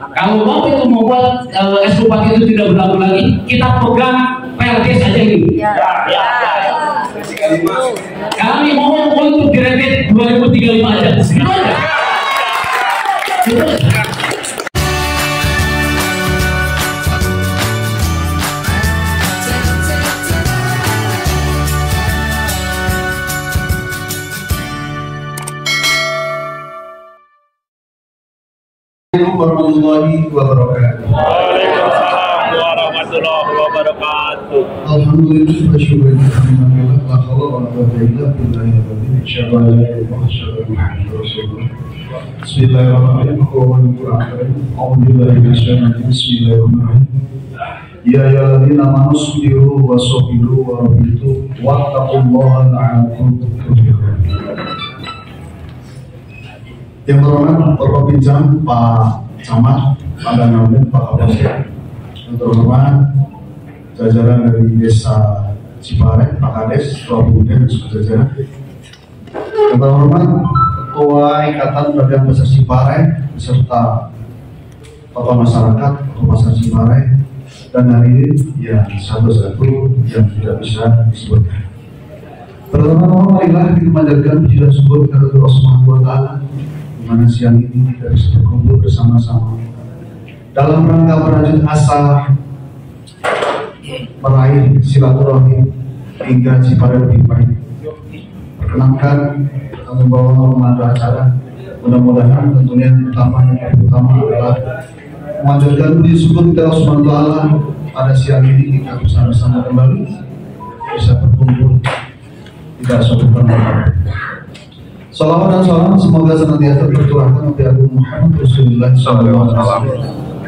Kalau mau itu membuat S4 itu tidak berlaku lagi, kita pegang PLT saja ini. Kami mau untuk direvit 2035 aja. Gitu aja. Assalamualaikum warahmatullahi wabarakatuh. Waalaikumsalam warahmatullahi wabarakatuh. Alhamdulillah wa syukur alhamdulillah la haula wa la quwwata illa billahi al-azim. Asyhadu an la ilaha illallah wa asyhadu anna Muhammadar rasulullah. Bismillahirrahmanirrahim. A'udzu billahi minasyaitonir rajim. Bismillahirrahmanirrahim. Ya ayyuhalladzina amanu sabiru wa sabiru wa rabitu wattaqullaha la'allakum tuflihun. Yang terhormat Bapak Bincang, Pak Camat, Pak Danaulen, Pak Kapolsek, yang terhormat jajaran dari Desa Cipareng, Pak Kades, Pak Buden, dan jajaran. Yang terhormat Ketua Ikatan Pedagang Pasar Cipareng beserta tokoh masyarakat, tokoh Pasar Cipareng, dan hadirin yang satu-satu yang tidak bisa disebutkan. Pertama-tama marilah kita manjatkan puji dan syukur kepada Allah Subhanahu wa Ta'ala, mana siang ini kita bisa berkumpul bersama-sama dalam rangka berlanjut asa meraih silaturahim hingga Cipareng lebih baik. Perkenankan kita membawa pemandu acara, mudah-mudahan tentunya yang utama adalah memanjatkan puji syukur kepada Allah Subhanahu wa Ta'ala pada siang ini kita bersama-sama kembali bisa berkumpul tidak sopan. Salawat dan salam semoga senantiasa tercurahkan kepada Agung Muhammad Rasulullah SAW.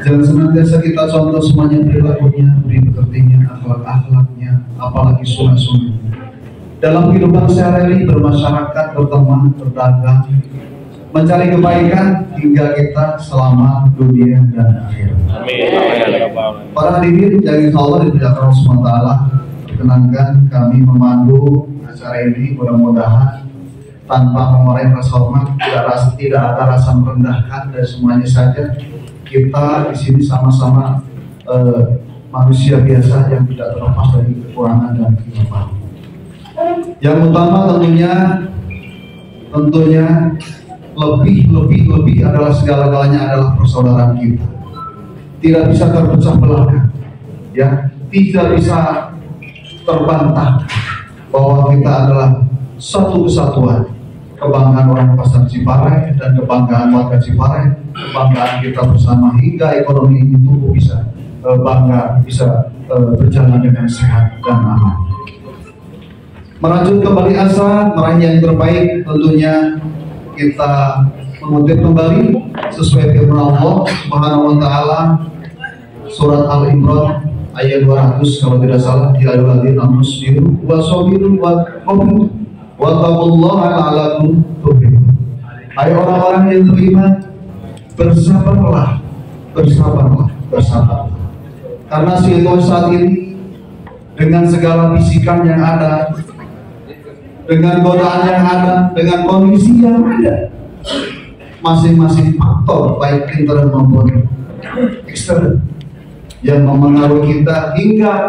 Jangan senantiasa kita contoh semuanya perilakunya, budi pekertinya, akhlak-akhlaknya, apalagi sunnah-sunnah. Dalam kehidupan sehari-hari bermasyarakat, berteman, berdagang, mencari kebaikan hingga kita selamat dunia dan akhirat. Amin. Para hadirin yang insyaallah dimuliakan Allah SWT, perkenankan kami memandu acara ini, mudah-mudahan tanpa mengurangi rasa hormat, tidak ada rasa merendahkan, dan semuanya saja kita di sini sama-sama manusia biasa yang tidak terlepas dari kekurangan dan kelemahan. Yang utama tentunya lebih adalah segala-galanya adalah persaudaraan kita. Tidak bisa terpecah belah, ya, tidak bisa terbantah bahwa kita adalah satu kesatuan. Kebanggaan orang Pasar Cipareng dan kebanggaan warga Cipareng, kebanggaan kita bersama hingga ekonomi ini tumbuh bisa berjalan dengan sehat dan aman. Merajut kembali asa, meraih yang terbaik, tentunya kita mengutip kembali sesuai firman Allah Subhanahu wa Ta'ala, surat Al-Imran ayat 200 kalau tidak salah, ya ayyuhalladzina amanu sabiru wa sabiru wa rabitu wattaqullaha la'allakum tuflihun. Hai orang-orang yang beriman, bersabarlah. Karena situasi saat ini dengan segala bisikan yang ada, dengan godaan yang ada, dengan kondisi yang ada, masing-masing faktor baik internal maupun eksternal yang mempengaruhi kita hingga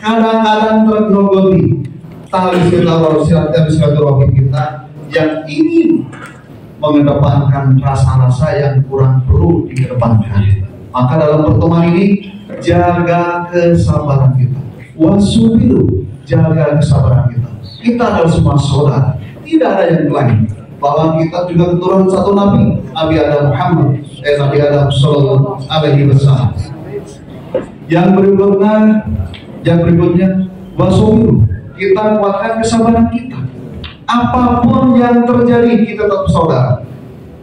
kadang-kadang tergerogoti tali silaturahmi kita yang ingin mengedepankan rasa-rasa yang kurang perlu dikedepankan. Maka dalam pertemuan ini jaga kesabaran kita. Wasubiru, jaga kesabaran kita. Kita adalah semua saudara, tidak ada yang lain. Bahwa kita juga keturunan satu Nabi Adam Muhammad, Nabi Adam Sallallahu Alaihi Wasallam. Yang berikutnya wasubiru, kita kuatkan kesabaran kita. Apapun yang terjadi, kita tetap saudara.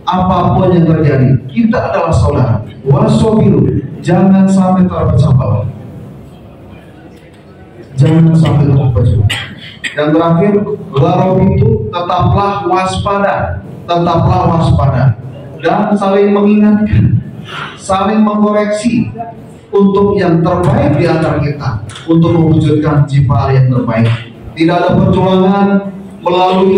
Apapun yang terjadi, kita adalah saudara. Wasobiru, jangan sampai terpecah belah. Jangan sampai terpecah belah. Dan terakhir, warobitu, tetaplah waspada. Dan saling mengingatkan, saling mengoreksi untuk yang terbaik di antara kita, untuk mewujudkan Cipareng yang terbaik. Tidak ada perjuangan melalui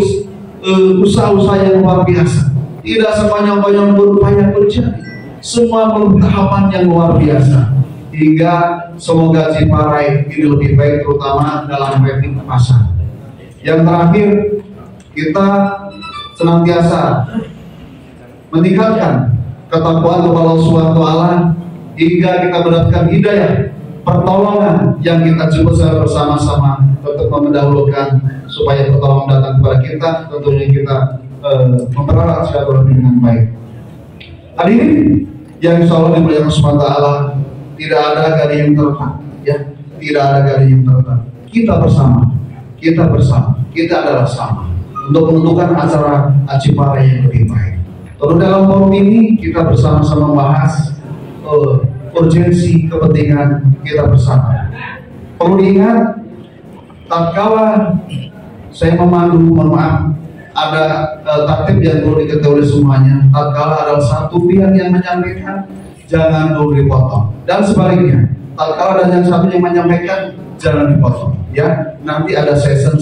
usaha-usaha yang luar biasa. Tidak sebanyak-banyak berupaya terjadi. semua perlu tahapan yang luar biasa hingga semoga Ciparai ini lebih baik, terutama dalam rating pasar. Yang terakhir, kita senantiasa meningkatkan ketakwaan kepada Allah Subhanahu wa taala hingga kita mendapatkan hidayah, pertolongan yang kita coba secara bersama-sama untuk mendahulukan supaya pertolongan datang kepada kita. Tentunya kita mempererat silaturahmi dengan baik. Hadirin yang insya Allah dimuliakan Subhanahu wa taala, tidak ada gading yang terletak, ya, tidak ada gading yang terletak. Kita bersama, kita adalah sama untuk menentukan acara Ciparai yang lebih baik. Lalu dalam forum ini kita bersama-sama membahas urgensi kepentingan kita bersama. Perlu diingat, tatkala saya memandu, mohon maaf, ada tertib yang perlu diketahui oleh semuanya. Tatkala ada satu pihak yang menyampaikan, jangan dulu dipotong. Dan sebaliknya, tatkala ada yang satu yang menyampaikan, jangan dipotong. Ya, nanti ada session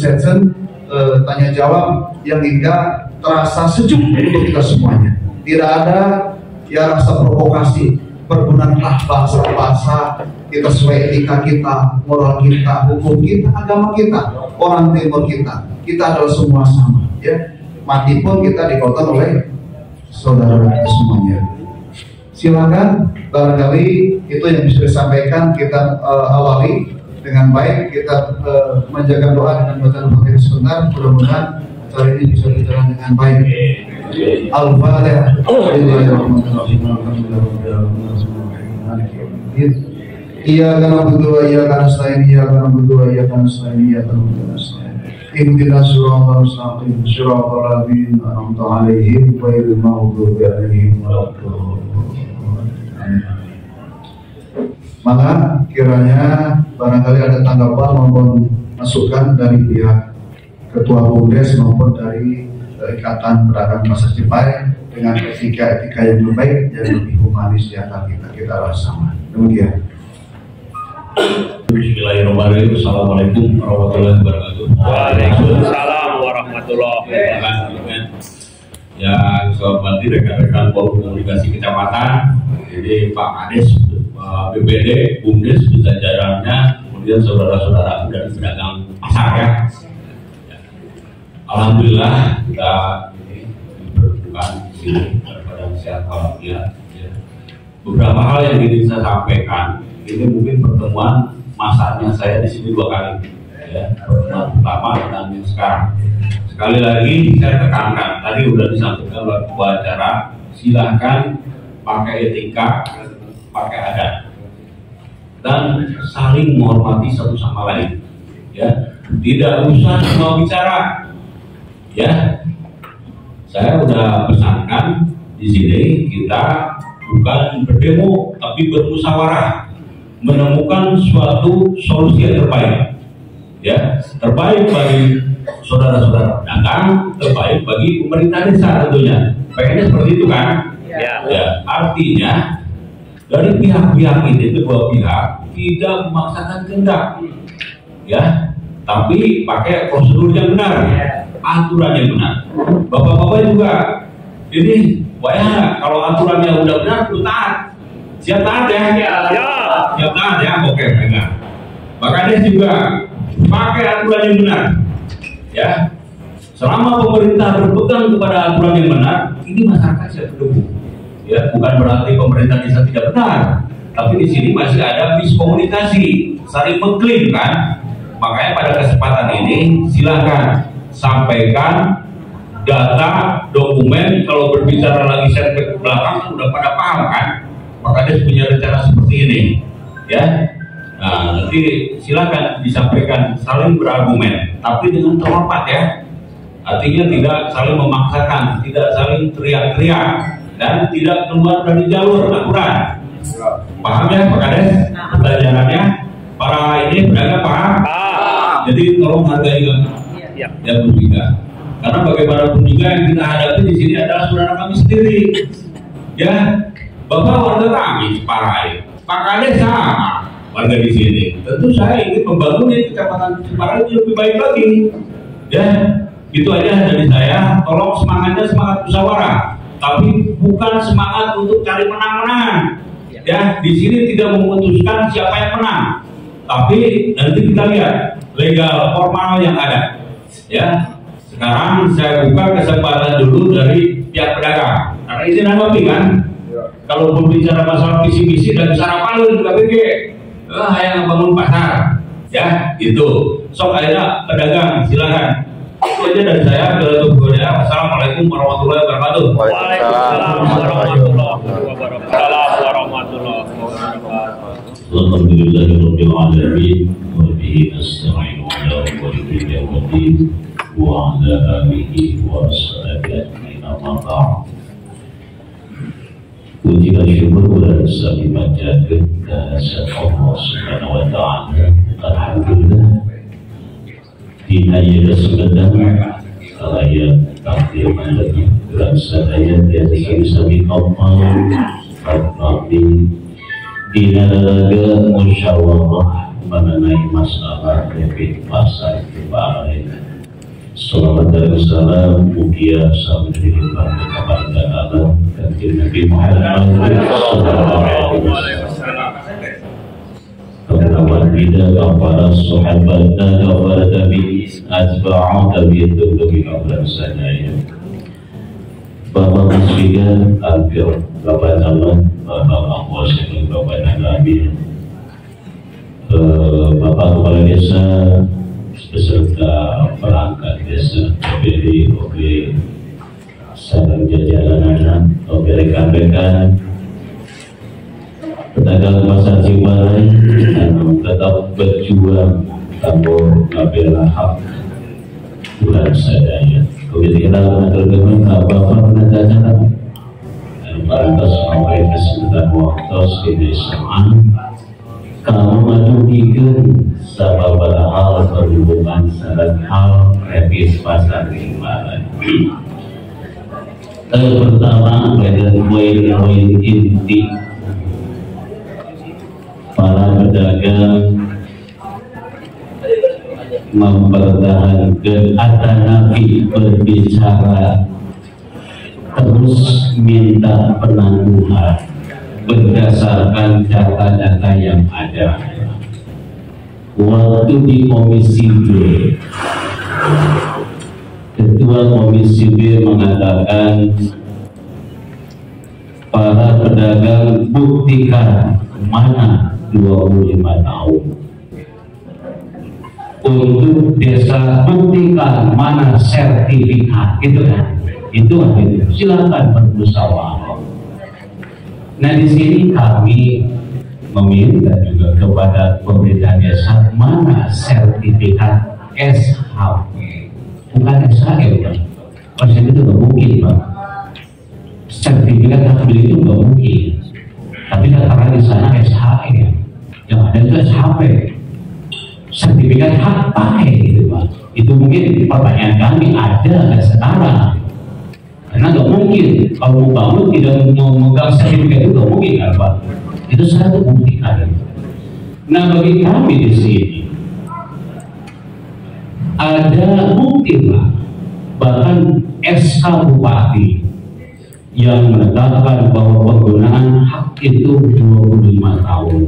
tanya jawab yang hingga terasa sejuk untuk kita semuanya. Tidak ada ya rasa provokasi. Pergunakanlah bahasa-bahasa kita sesuai etika kita, moral kita, hukum kita, agama kita, orang timur kita. Kita adalah semua sama. Ya, mati pun kita dipotong oleh saudara kita semuanya. Silakan, barangkali itu yang bisa disampaikan. Kita awali dengan baik, kita menjaga doa dengan bacaan Fatihah sebentar. Mudah-mudahan acara ini bisa berjalan dengan baik. Al-Fatihah. Iyyaka na'budu wa iyyaka nasta'in, iyyaka na'budu wa iyyaka nasta'in, iyyaka na'budu wa nasta'in. Ihdinas siratal mustaqim, siratal ladzina an'amta 'alaihim ghairil maghdubi 'alaihim waladdallin. Maka kiranya barangkali ada tanggapan maupun masukan dari pihak Ketua Bumdes maupun dari Ikatan Pedagang Pasar Ciparai dengan etika yang lebih baik, yang lebih humanis di antara kita bersama. Demikian. Bismillahirrahmanirrahim. Assalamualaikum warahmatullahi wabarakatuh. Waalaikumsalam warahmatullahi wabarakatuh. Yang saya hormati rekan-rekan Forum Komunikasi Kecamatan, jadi Pak Kades, BPD, Bumdes, jajarannya, kemudian saudara-saudara dari pedagang pasar ya. Alhamdulillah kita ini dipertemukan di sini pada sehat walafiat. Ya. Beberapa hal yang ingin saya sampaikan, ini mungkin pertemuan masanya saya di sini 2 kali. Ya, pertemuan pertama dan yang sekarang. Sekali lagi saya tekankan, tadi sudah disampaikan oleh ketua acara, silahkan pakai etika, pakai adat, dan saling menghormati satu sama lain. Ya, tidak usah semua bicara. Ya, saya sudah pesankan di sini kita bukan berdemo, tapi bermusyawarah, menemukan suatu solusi yang terbaik. Ya, terbaik bagi saudara-saudara pedagang, terbaik bagi pemerintah desa tentunya. Pengennya seperti itu kan? Ya. Ya, artinya dari pihak-pihak ini, kedua pihak tidak memaksakan kehendak, ya, tapi pakai prosedur yang benar, aturan yang benar. Bapak-bapak juga, ini, wah kalau aturannya udah benar, perlu taat. Siap taat ya? Ya. Siap taat ya? Oke, pegang. Makanya juga pakai aturan yang benar. Ya, selama pemerintah berpegang kepada aturan yang benar, ini masyarakat siap berdukung. Ya, bukan berarti pemerintah desa tidak benar, tapi di sini masih ada miskomunikasi, saling mengklaim kan. Makanya pada kesempatan ini silakan sampaikan data, dokumen. Kalau berbicara lagi setback ke belakang sudah pada paham kan. Maka dia punya rencana seperti ini, ya. Nah, nanti silakan disampaikan, saling berargumen, tapi dengan terhormat ya. Artinya tidak saling memaksakan, tidak saling teriak-teriak, dan tidak keluar dari jalur aturan. Paham ya Pak Kades? Pertanyaannya, para ini pedagang paham? Jadi tolong hargai yang berbeda. Karena bagaimanapun juga yang kita hadapi di sini adalah saudara kami sendiri. Ya, Bapak warga kami Ciparai, Pak Kades sama warga di sini. Tentu saya ingin membangun Kecamatan Ciparai lebih baik lagi. Ya, itu aja dari saya. Tolong semangatnya semangat musyawarah. tapi bukan semangat untuk cari menang-menang. Ya, di sini tidak memutuskan siapa yang menang, tapi nanti kita lihat legal formal yang ada. Ya, sekarang saya buka kesempatan dulu dari pihak pedagang. Karena izin anggapi kan, kalau berbicara masalah visi-misi dan bicara palu juga pikir, yang bangun pasar. Ya, itu. Sok akhirnya pedagang, silakan. Itu aja dari saya ke Tubuhnya. Assalamualaikum warahmatullahi wabarakatuh. Waalaikumsalam warahmatullahi wabarakatuh. Alhamdulillahirabbil alamin wa bihi nasta'inu ala umuri dunya wa ala alihi wa sahbihi amma ba'd. Puji dan syukur dan sami panjatkeun ka Allah Subhanahu wa taala. Alhamdulillah dina ieu kesempatan kalaya takdir lagi gerak sadaya tiasa sami Allah Rabbi dina laga musyawarah mengenai masalah lebih pasar kembali. Salawat dan salam mugia sampai kepada Allah dan Nabi Muhammad sallallahu alaihi wasallam. Kepada kita para sahabat dan para tabi'in atba'u tabi'in bagi kaum sadaya. Bapak Muslimin, Al-Fir, Bapak Allah, Bapak Al-Qasim, Bapak Nabi, Bapak Kepala Desa, beserta perangkat desa, OPD, sarang jajaran anak, rekan-rekan, pedagang pasar Cibarai, yang tetap berjuang tanpa membela hak bulan sadaya. Kemudian kita mengaturkan Bapak Penata dan parantos memberi kesempatan waktu di SMA kamu menunjukkan sabab hal berhubungan dengan hal revis pasar Cibarai. Pertama pada poin inti para pedagang mempertahankan atau Nabi berbicara terus minta penangguhan berdasarkan data-data yang ada. Waktu di Komisi B, Ketua Komisi B mengatakan para pedagang buktikan mana 25 tahun. Untuk desa buktikan mana sertifikat, gitu kan? Itu silakan bermusyawarah. Nah di sini kami meminta juga kepada pemerintah desa mana sertifikat SHP, bukan SHM, Pak. Maksudnya itu nggak mungkin, Pak. Sertifikat hak milik itu nggak mungkin. Tapi karena di sana SHM, yang ada itu SHP. Sertifikat hak pakai gitu, Pak. Itu mungkin pertanyaan kami ada nggak sekarang? Karena nggak mungkin kalau mau bangun tidak memegang sertifikat itu nggak mungkin kan, Pak? Itu satu buktikan. Nah bagi kami di sini ada bukti, Pak, bahkan SK Bupati yang menetapkan bahwa penggunaan hak itu 25 tahun.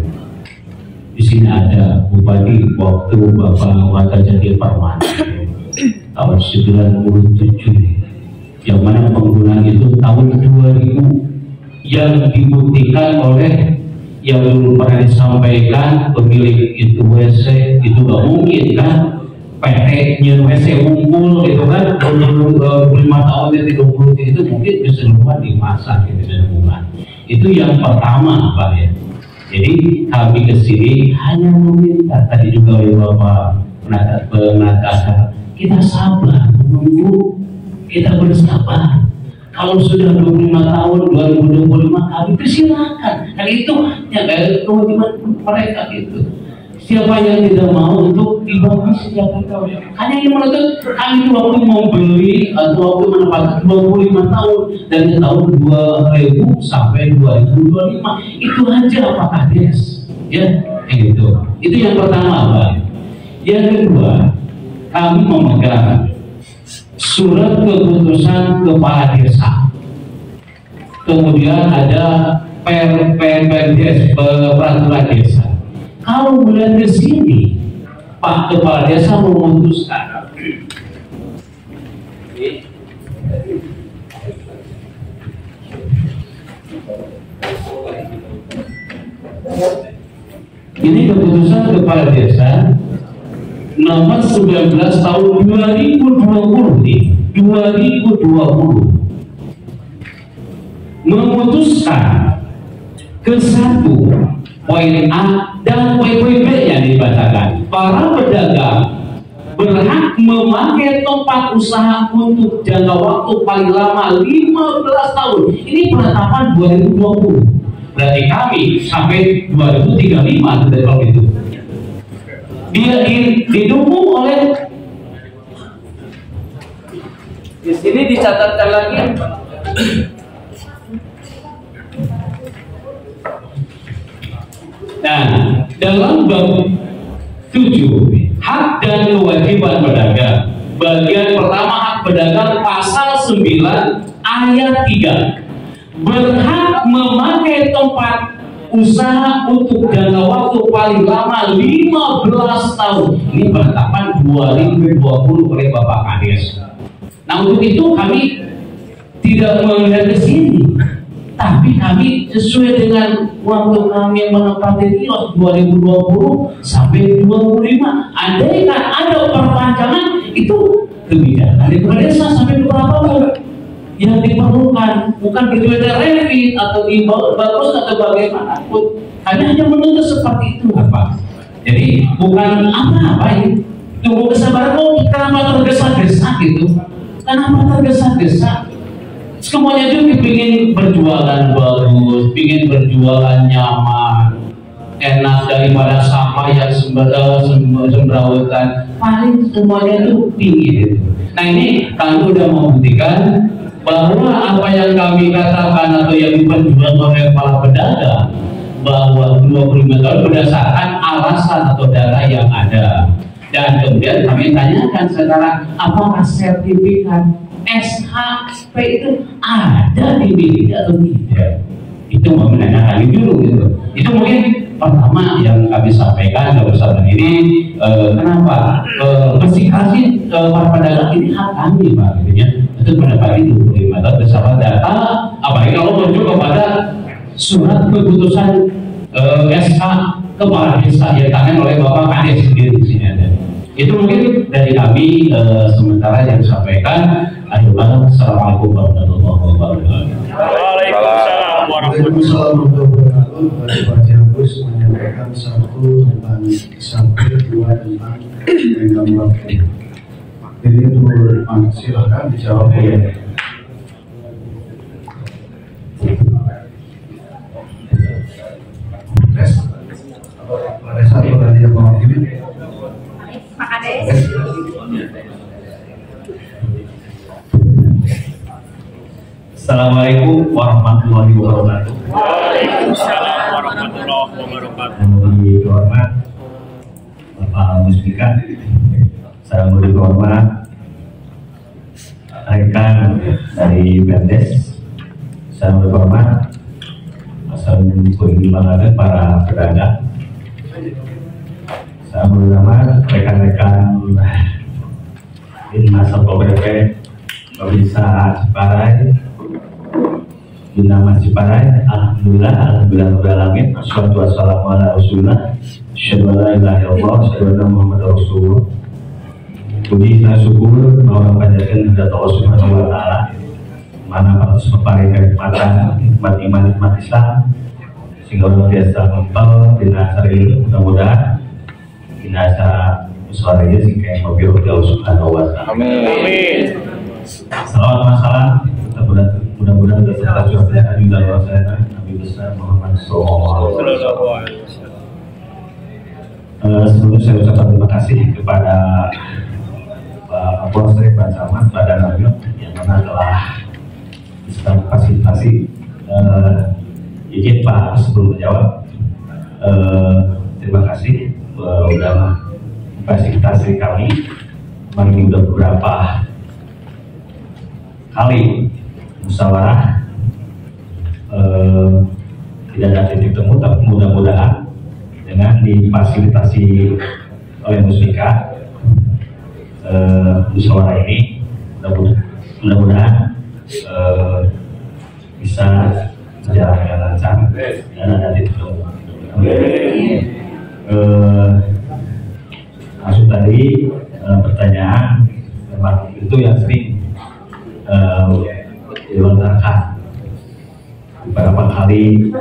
Di sini ada Bupati waktu Bapak Watajati Parman tahun 97, yang mana penggunaan itu tahun 2000, yang dibuktikan oleh yang dulu pernah disampaikan pemilik itu WC itu nggak mungkin kan, PT nya WC ngumpul gitu kan 25 tahun dari 20 itu mungkin keseluruhan dimasak gitu dan hubungan. Itu yang pertama, Pak ya. Jadi kami kesini hanya meminta, tadi juga oleh Bapak penata, kita sabar menunggu, kita bersabar. Kalau sudah 25 tahun 2025 kami persilakan. Dan itu yang kewajiban mereka gitu. Siapa yang tidak mau untuk dibagi sejak tahun? Hanya yang menuntut kami waktu mau beli atau waktu menempatkan 25 tahun dari tahun 2000 sampai 2025 itu aja Pak Kades, ya itu yang pertama, Pak. Yang kedua, kami memegang surat keputusan kepala desa kemudian ada PPDS, peraturan desa. Kalau mulai ke sini, Pak Kepala Desa memutuskan ini keputusan Kepala Desa nomor 19 tahun 2020 nih, 2020 memutuskan ke 1 poin A dan poin B yang dibacakan. Para pedagang berhak memakai tempat usaha untuk jangka waktu paling lama 15 tahun. Ini penetapan 2020. Berarti kami sampai 2035 dari kalau itu. Dia didukung oleh, di sini dicatatkan lagi. Nah, dalam bab 7 hak dan kewajiban pedagang, bagian pertama hak pedagang pasal 9 ayat 3, berhak memakai tempat usaha untuk jangka waktu paling lama 15 tahun. Ini penetapan 2020 oleh Bapak Kades. Nah, untuk itu kami tidak melihat ke sini, tapi kami sesuai dengan waktu kami menempati kios 2020 sampai 2025. Andaikan ada perpanjangan, itu kebijakan dari Kepala Desa sampai beberapa tahun yang diperlukan, bukan begitu revit atau bagus atau bagaimanapun. Kami hanya menuntut seperti itu, Pak. Jadi bukan apa-apa ini. Tunggu kesabaran, kenapa tergesa-gesa gitu? Kenapa tergesa-gesa? Semuanya juga ingin berjualan bagus, ingin berjualan nyaman, enak daripada sampah yang sembarangan. Paling semuanya itu tinggi gitu. Nah, ini kami sudah membuktikan bahwa apa yang kami katakan atau yang diperjuangkan oleh para pedagang bahwa 25 tahun berdasarkan alasan atau data yang ada. Dan kemudian kami tanyakan sekarang, apakah sertifikat SHP itu ada di diri atau tidak? Itu mau menanyakan dulu gitu. Itu mungkin pertama yang kami sampaikan bersama ini. Kenapa verifikasi para pedagang ini hak kami, Pak, gitu ya. Itu pendapat itu 25 tahun bersama data, apalagi kalau merujuk kepada surat keputusan SK Kepala Desa yang ditangani oleh Bapak Kades sendiri di sini ada. Itu mungkin dari kami sementara yang disampaikan. Assalamualaikum warahmatullahi wabarakatuh. Waalaikumsalam Waalaikumsalam warahmatullahi wabarakatuh. Pak Jambus menyampaikan 1 tentang sampai 2 tentang pengembangan. Jadi itu silakan dijawab oleh ada satu tadi yang mewakili Pak Kades. Assalamualaikum warahmatullahi wabarakatuh. Waalaikumsalam warahmatullahi wabarakatuh. Yang dihormat Bapak Musbika, saya dihormat rekan dari BMDes, saya dihormat Assalamualaikum para pedagang, saya dihormat rekan-rekan Dinas Satpol PP Provinsi Ciparai, Nama Ciparai. Alhamdulillah alamin. Wassalamu ala Rasulullah. Asyhadu an la ilaha illallah, asyhadu anna Muhammadar Rasulullah. Puji dan syukur bahwa panjatkan kepada Allah Subhanahu wa taala mana patut memberikan kenikmatan, nikmat iman, nikmat Islam sehingga orang biasa mental dina acara ini. Mudah-mudahan dina acara musyawarah ini sehingga yang mobil Allah Subhanahu wa taala. Amin. Salawat masalah mudah-mudahan beserta juga dan saya Nabi besar Muhammad SAW. Sebelumnya saya ucapkan terima kasih kepada Pak Kapolsek, Pak Camat, Pak Danamil yang mana telah sedang fasilitasi. Izin Pak sebelum menjawab, terima kasih sudah fasilitasi kami. Kemarin ini sudah beberapa kali musyawarah tidak ada titik temu, tapi mudah-mudahan dengan difasilitasi oleh Musbika musyawarah ini mudah-mudahan bisa berjalan dengan lancar dan ada titik temu. Maksud tadi pertanyaan memang itu yang sering dilontarkan beberapa kali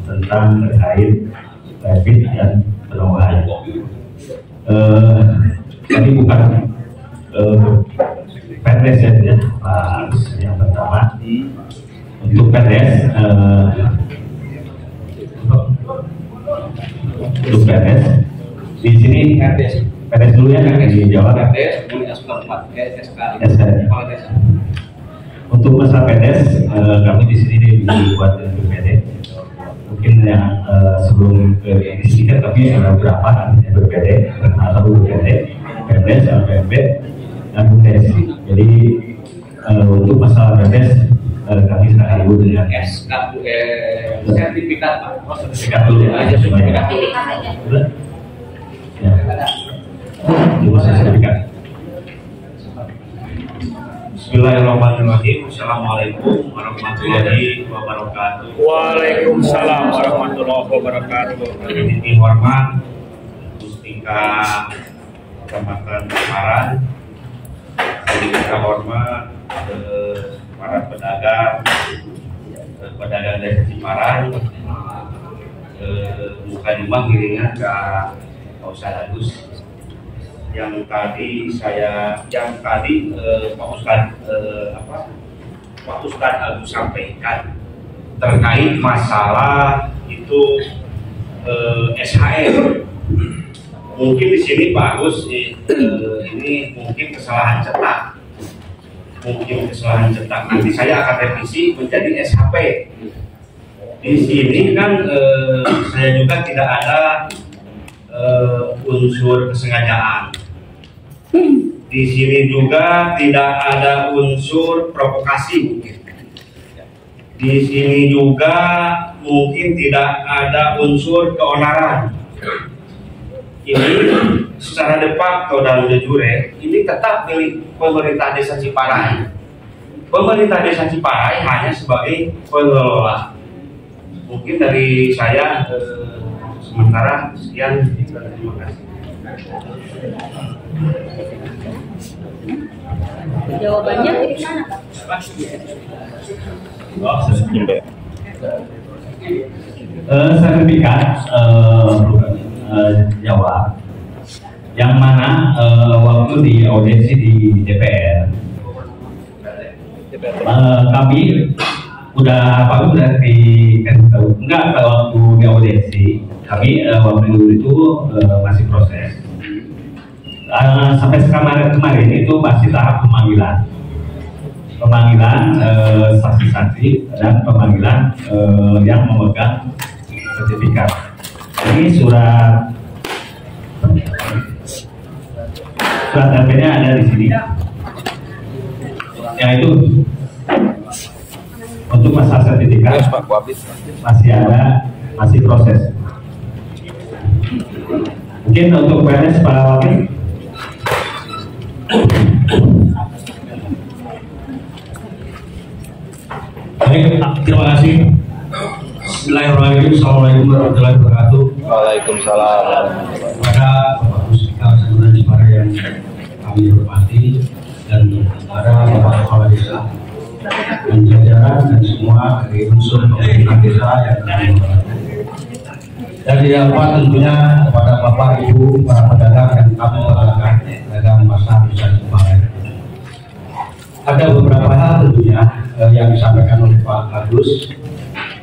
tentang terkait rapid dan penolakan. Tadi bukan PNS ya, Pak. Yang pertama untuk PNS, untuk PNS di sini PNS dulu ya, kan di Jawa kan. Untuk masa PNS kami di sini dibuat dengan BPD. Mungkin yang sebelum ke ini kan kami ada beberapa nantinya BPD, perkenalkan dulu BPD, PNS, LPMB, dan UTS. Jadi untuk masalah PNS kami sekarang dulu dengan sertifikat Pak. Sertifikat dulu aja semuanya. Ya. Dulu sertifikat. Bismillahirrahmanirrahim. Assalamualaikum warahmatullahi wabarakatuh. Waalaikumsalam warahmatullahi wabarakatuh. Ini hormat Mustika Kecamatan Ciparai. Kita hormat para pedagang desa Ciparai. Bukan cuma giringan ke Pak Ustadz Agus. Yang tadi Pak Ustadz Agus sampaikan terkait masalah itu SHM. Mungkin di sini Pak Agus ini mungkin kesalahan cetak. Nanti saya akan revisi menjadi SHP. Di sini kan saya juga tidak ada unsur kesengajaan. Di sini juga tidak ada unsur provokasi mungkin. Di sini juga mungkin tidak ada unsur keonaran. Ini secara de facto dan de jure ini tetap milik pemerintah desa Ciparai. Pemerintah desa Ciparai hanya sebagai pengelola. Mungkin dari saya sementara sekian, terima kasih. Jawabannya di mana, Pak? Sertifikat jawab yang mana waktu di audiensi di DPR kami udah dikasih tahu enggak waktu di audiensi kami waktu itu masih proses sampai kemarin itu masih tahap pemanggilan saksi-saksi dan pemanggilan yang memegang sertifikat. Ini surat RP-nya ada di sini. Ya itu untuk masalah sertifikat masih proses. Mungkin untuk PNS Pak Wakil. Baik, terima kasih. Bismillahirrahmanirrahim. Assalamualaikum warahmatullahi wabarakatuh. Waalaikumsalam. Kepada Bapak Musbika Kecamatan Ciparai yang kami hormati dan kepada Bapak Kepala Desa dan jajaran dan semua dari unsur pemerintah desa yang kami hormati. Dan tidak lupa tentunya kepada Bapak Ibu para pedagang yang kami banggakan pedagang pasar desa Ciparai. Ada beberapa hal tentunya yang disampaikan oleh Pak Agus,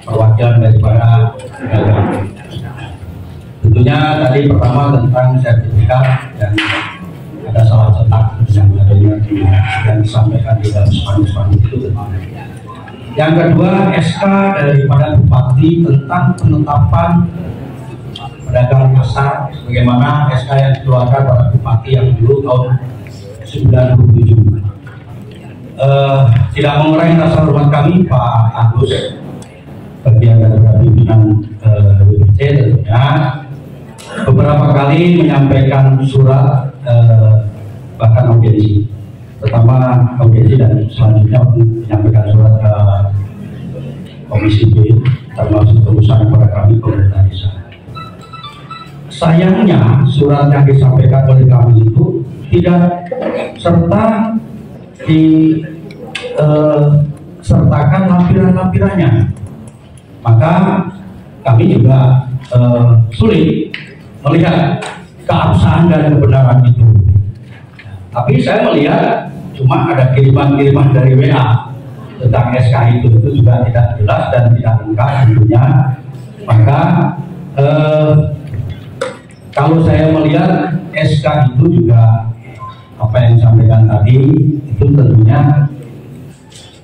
perwakilan daripada pedagang. Tentunya tadi pertama tentang sertifikat dan ada salah cetak yang adanya yang disampaikan di dalam spanduk itu. Yang kedua, SK daripada Bupati tentang penetapan pedagang pasar, bagaimana SK yang dikeluarkan pada Bupati yang dulu tahun 97. Tidak mengurangi rasa hormat kami Pak Agus bagian dari pimpinan BPC tentunya beberapa kali menyampaikan surat bahkan audiensi, pertama audiensi dan selanjutnya menyampaikan surat ke Komisi B termasuk urusan kepada kami pemerintah desa. Sayangnya surat yang disampaikan oleh kami itu tidak serta sertakan lampiran-lampirannya, maka kami juga sulit melihat keabsahan dan kebenaran itu. Tapi saya melihat cuma ada kiriman-kiriman dari WA tentang SK itu juga tidak jelas dan tidak lengkap tentunya. Maka kalau saya melihat SK itu juga apa yang disampaikan tadi itu tentunya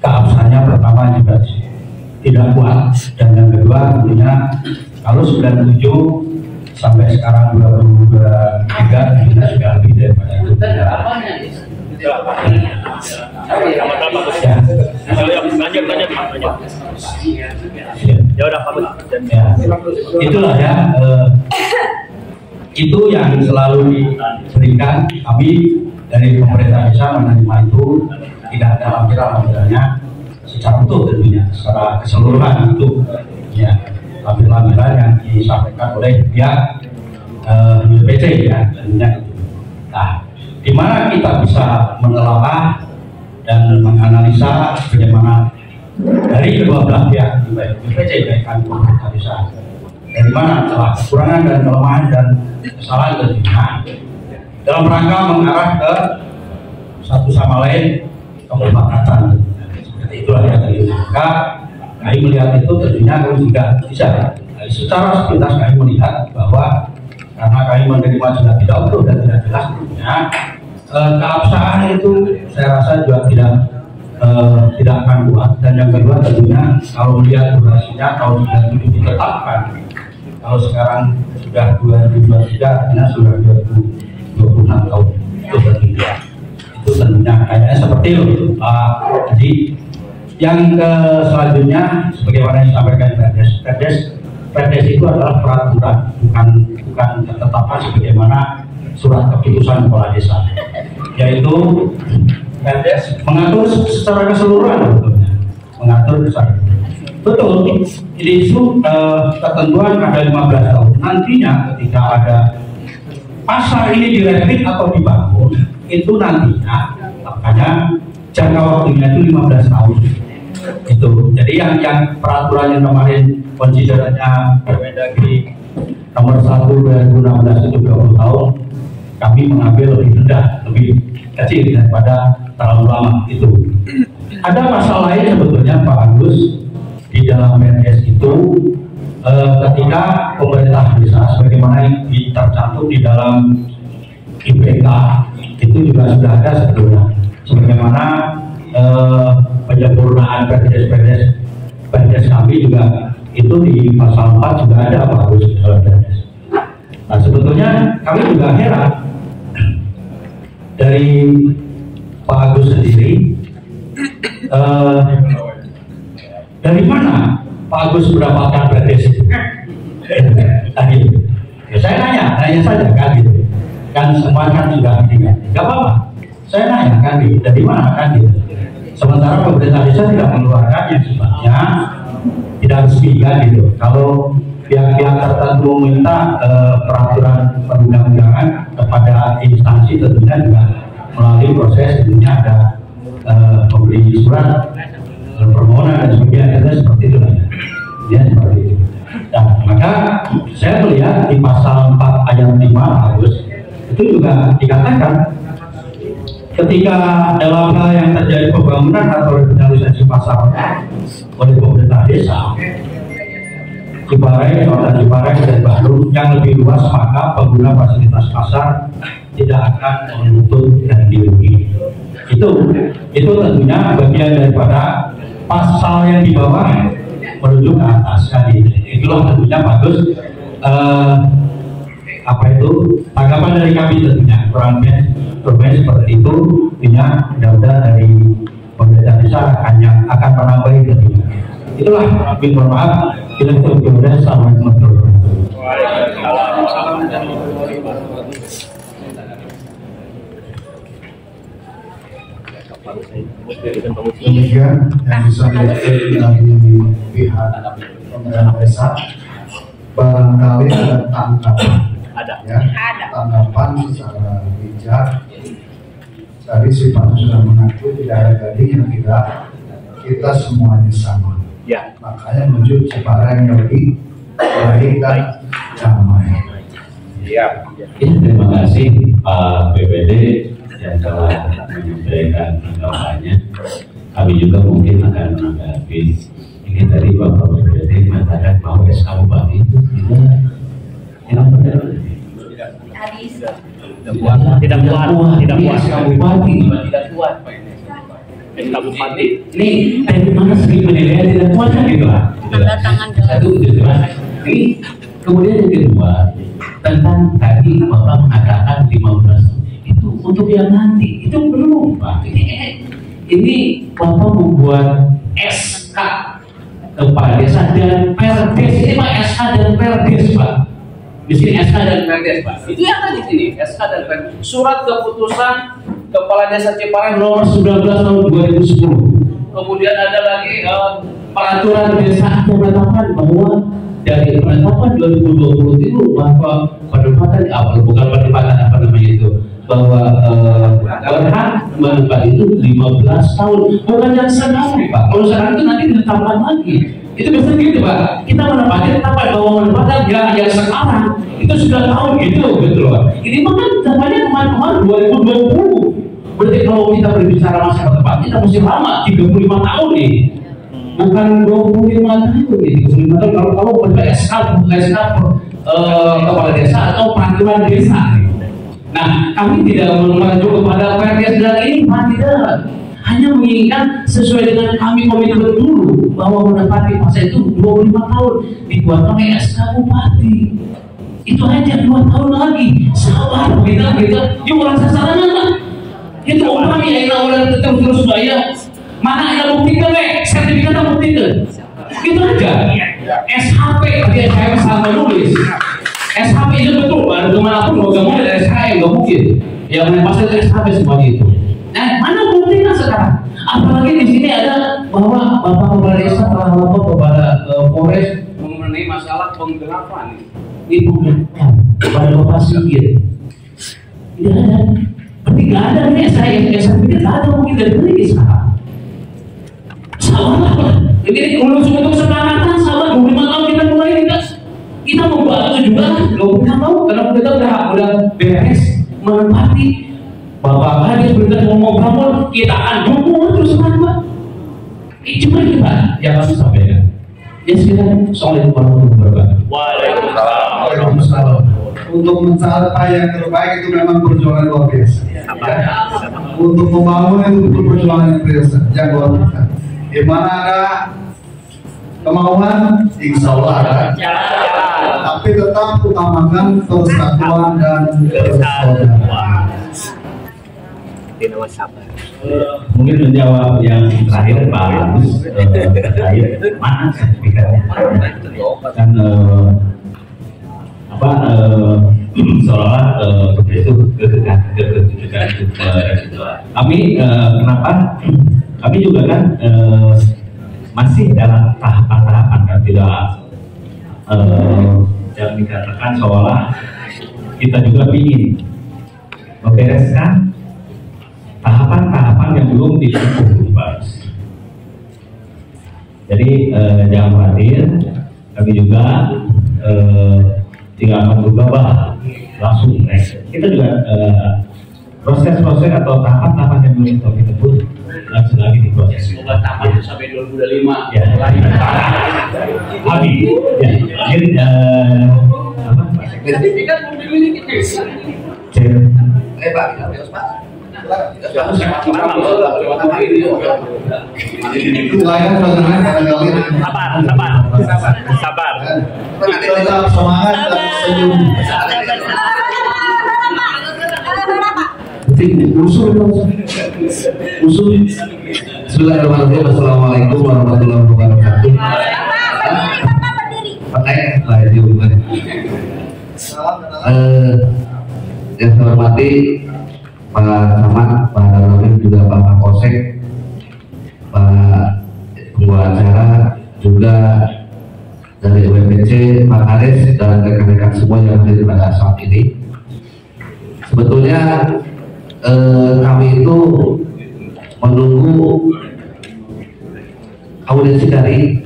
keabsahannya pertama juga tidak kuat, dan yang kedua tentunya kalau 97 sampai sekarang 2023 kita sudah lebih daripada itu. Ya udah Pak. Ya, itulah ya. Itu yang selalu diberikan kami dari pemerintah desa menerima itu, tidak ada lampiran-lampirannya secara utuh tentunya, secara keseluruhan itu ya lampiran-lampiran yang disampaikan oleh pihak BPC ya tentunya itu. Nah, di mana kita bisa menelaah dan menganalisa bagaimana dari kedua belah pihak baik BPC baik kami pemerintah desa, dari mana celah kekurangan dan kelemahan dan kesalahan tentunya dalam rangka mengarah ke satu sama lain kesepakatan. Seperti itulah yang tadi. Maka kami melihat itu tentunya kami juga bisa secara sepintas kami melihat bahwa karena kami menerima juga tidak utuh dan tidak jelas tentunya keabsahan itu saya rasa juga tidak akan kuat. Dan yang kedua tentunya kalau melihat durasinya tahun 97 ditetapkan, kalau sekarang sudah 2023 artinya sudah 2026 tahun itu tentunya kayaknya seperti itu. Jadi yang selanjutnya sebagaimana yang disampaikan Perdes itu adalah peraturan, bukan ketetapan sebagaimana surat keputusan kepala desa, yaitu Perdes mengatur secara keseluruhan betulnya, mengatur besar. Betul, ini isu ketentuan ada 15 tahun. Nantinya ketika ada pasar ini direvit atau dibangun, itu nantinya makanya jangka waktunya itu 15 tahun. Itu. Jadi yang peraturan yang kemarin konsiderannya Permendagri nomor 1 2016 itu 20 tahun, kami mengambil lebih rendah, lebih kecil daripada terlalu lama itu. Ada pasal lain sebetulnya Pak Agus di dalam PNS itu ketika pemerintah desa sebagaimana tercantum di dalam IPK itu juga sudah ada sebetulnya, sebagaimana penyempurnaan Perdes kami juga itu di pasal 4 juga ada Pak Agus di dalam Perdes. Nah sebetulnya kami juga heran dari Pak Agus sendiri, dari mana Pak Agus mendapatkan Perdes itu? Tadi ya, saya nanya saja kan gitu. Kan semua kan sudah ingat, nggak apa-apa. Saya nanya kan dari mana kan gitu. Sementara pemerintah desa tidak mengeluarkan yang sifatnya tidak resmi kan gitu. Kalau pihak-pihak tertentu meminta peraturan perundang-undangan kepada instansi tentunya juga melalui proses tentunya ada pemberi surat permohonan dan sebagainya, seperti itu lah ya, seperti itu. Nah, maka saya melihat di pasal 4 ayat 5 Agus itu juga dikatakan ketika dalam hal yang terjadi pembangunan atau revitalisasi pasar oleh pemerintah desa Ciparai, Kota Ciparai dan Bandung yang lebih luas, maka pengguna fasilitas pasar tidak akan menuntut dan dirugi. Itu tentunya bagian daripada pasal yang di bawah menuju ke atas kan. Itulah tentunya bagus tanggapan dari kami tentunya kurang lebih seperti itu. Tentunya mudah-mudahan dari pemerintah desa akan menambahi tentunya Itulah, mohon maaf, kita berdoa Assalamualaikum warahmatullahi wabarakatuh. Demikian yang disampaikan dari pihak pemerintah desa. Barangkali ada tanggapan, ya, tanggapan secara bijak dari si Pak sudah mengaku tidak ada gading yang kita semuanya sama. Ya. Makanya menuju Ciparai yang lebih baik dan damai. Iya. Terima kasih Pak BPD yang telah menyampaikan tanggapannya. Kami juga mungkin akan menanggapi. Ini tadi Bapak BPD mengatakan bahwa SK Bupati itu tidak benar. Tidak kuat. SK Bupati Tidak kuat. SK Bupati. Nih dari mana segi penilaian tidak kuat kan gitu lah. Tanda tangan Satu gitu kan. Ini kemudian yang kedua tentang tadi Bapak mengatakan 15 itu untuk yang nanti itu belum Pak. Ini Bapak membuat SK kepala desa dan perdes. Ini Pak SK dan perdes Pak. Di sini SK dan perdes Pak. Itu yang ada di sini SK dan perdes. Surat keputusan Kepala Desa Ciparai nomor 19 tahun 2010. Kemudian ada lagi peraturan desa penetapan bahwa dari penetapan 2020 itu bahwa penempatan bukan penempatan apa namanya itu bahwa berhak menempati itu 15 tahun bukan yang sekarang Pak. Kalau sekarang itu nanti ditetapkan lagi. Itu biasanya gitu Pak. Kita menempati tetapkan bahwa menempatkan yang sekarang itu sudah tahun gitu loh. Ini kan datanya kemarin 2020. Berarti kalau kita berbicara masa depan kita mesti lama 35 tahun nih. Bukan 25 tahun nih. 25 tahun kalau SK kepala desa atau peraturan desa. Nah, kami tidak merujuk kepada perdes dan ini tidak. Hanya menginginkan sesuai dengan kami komitmen dulu bahwa menempati masa itu 25 tahun dibuat oleh SK Bupati. Itu aja 2 tahun lagi. Sabar kita yuk orang sasaran kan. Itu orang yang orang tetap terus bayar. Mana yang buktikan sertifikatnya buktikan. Itu aja. SHP dia saya sama nulis. SHP itu betul, baru kemanapun mau mulai dari SHP nggak mungkin. Yang pasti itu SHP semuanya itu. Nah, mana buktinya sekarang? Apalagi di sini ada bahwa Bapak Kepala Desa telah lapor kepada Polres mengenai masalah penggelapan. Ini penggelapan kepada Bapak Sigit. Tidak ada. Berarti nggak ada nih saya pikir nggak ada mungkin dari ini sekarang. Salah. Jadi untuk sepakatan salah 25 tahun kita mulai kita membantu juga 25 tahun karena kita udah beres menempati Bapak Kades berita mau bangun kita akan dukung terus Pak. Cuma kita yang kami sampaikan. Ya sekitar Assalamualaikum warahmatullahi wabarakatuh. Waalaikumsalam. Untuk mencapai yang terbaik itu memang perjuangan luar biasa. Ya. Untuk membangun itu perjuangan yang biasa, yang luar biasa. Di mana ada kemauan, insya Allah ada. Tapi tetap utamakan persatuan dan persaudaraan. Mungkin menjawab yang terakhir Pak Agus terkait mana sertifikatnya kan seolah itu kejujuran kami kenapa kami juga kan masih dalam tahapan-tahapan kan tidak yang dikatakan seolah kita juga ingin membereskan tahapan-tahapan yang belum ditempuh Pak. Jadi jangan khawatir, kami juga tidak akan berubah langsung. Kita juga proses-proses atau tahapan-tahapan yang belum ditempuh langsung lagi diproses. Semoga tamat sampai 2025. Ya, habis. Ya, mungkin apa? Sertifikat mobil ini kita. Pak. Sabar. Tetap semangat dan senyum. Usul Bismillahirrahmanirrahim. Assalamualaikum warahmatullahi wabarakatuh. Yang saya hormati Pak Camat, Pak Darwin, juga Pak Kapolsek, Pak pembawa acara, juga dari WPC, Pak Kades, dan rekan-rekan semua yang hadir pada saat ini. Sebetulnya kami itu menunggu audiensi dari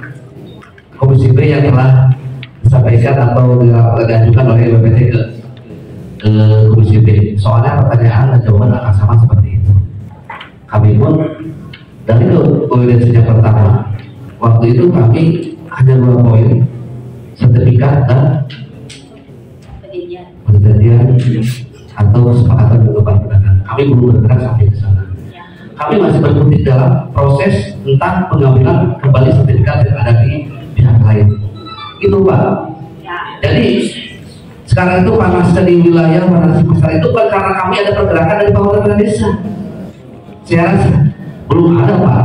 Komisi B yang telah disampaikan atau diajukan oleh WPC ke Komisi B. Soalnya pertanyaan dan jawaban akan sama seperti itu. Kami pun dari audiensi yang pertama, waktu itu kami hanya 2 poin, sertifikat dan perjanjian atau kesepakatan dengan pedagang. Kami belum bergerak sampai ke sana. Kami masih berkutik dalam proses tentang pengambilan kembali sertifikat yang ada di pihak lain. Itu Pak. Jadi sekarang itu panasnya di wilayah Wanasi Pasar itu kan karena kami ada pergerakan dari pemerintah desa. Saya rasa belum ada Pak.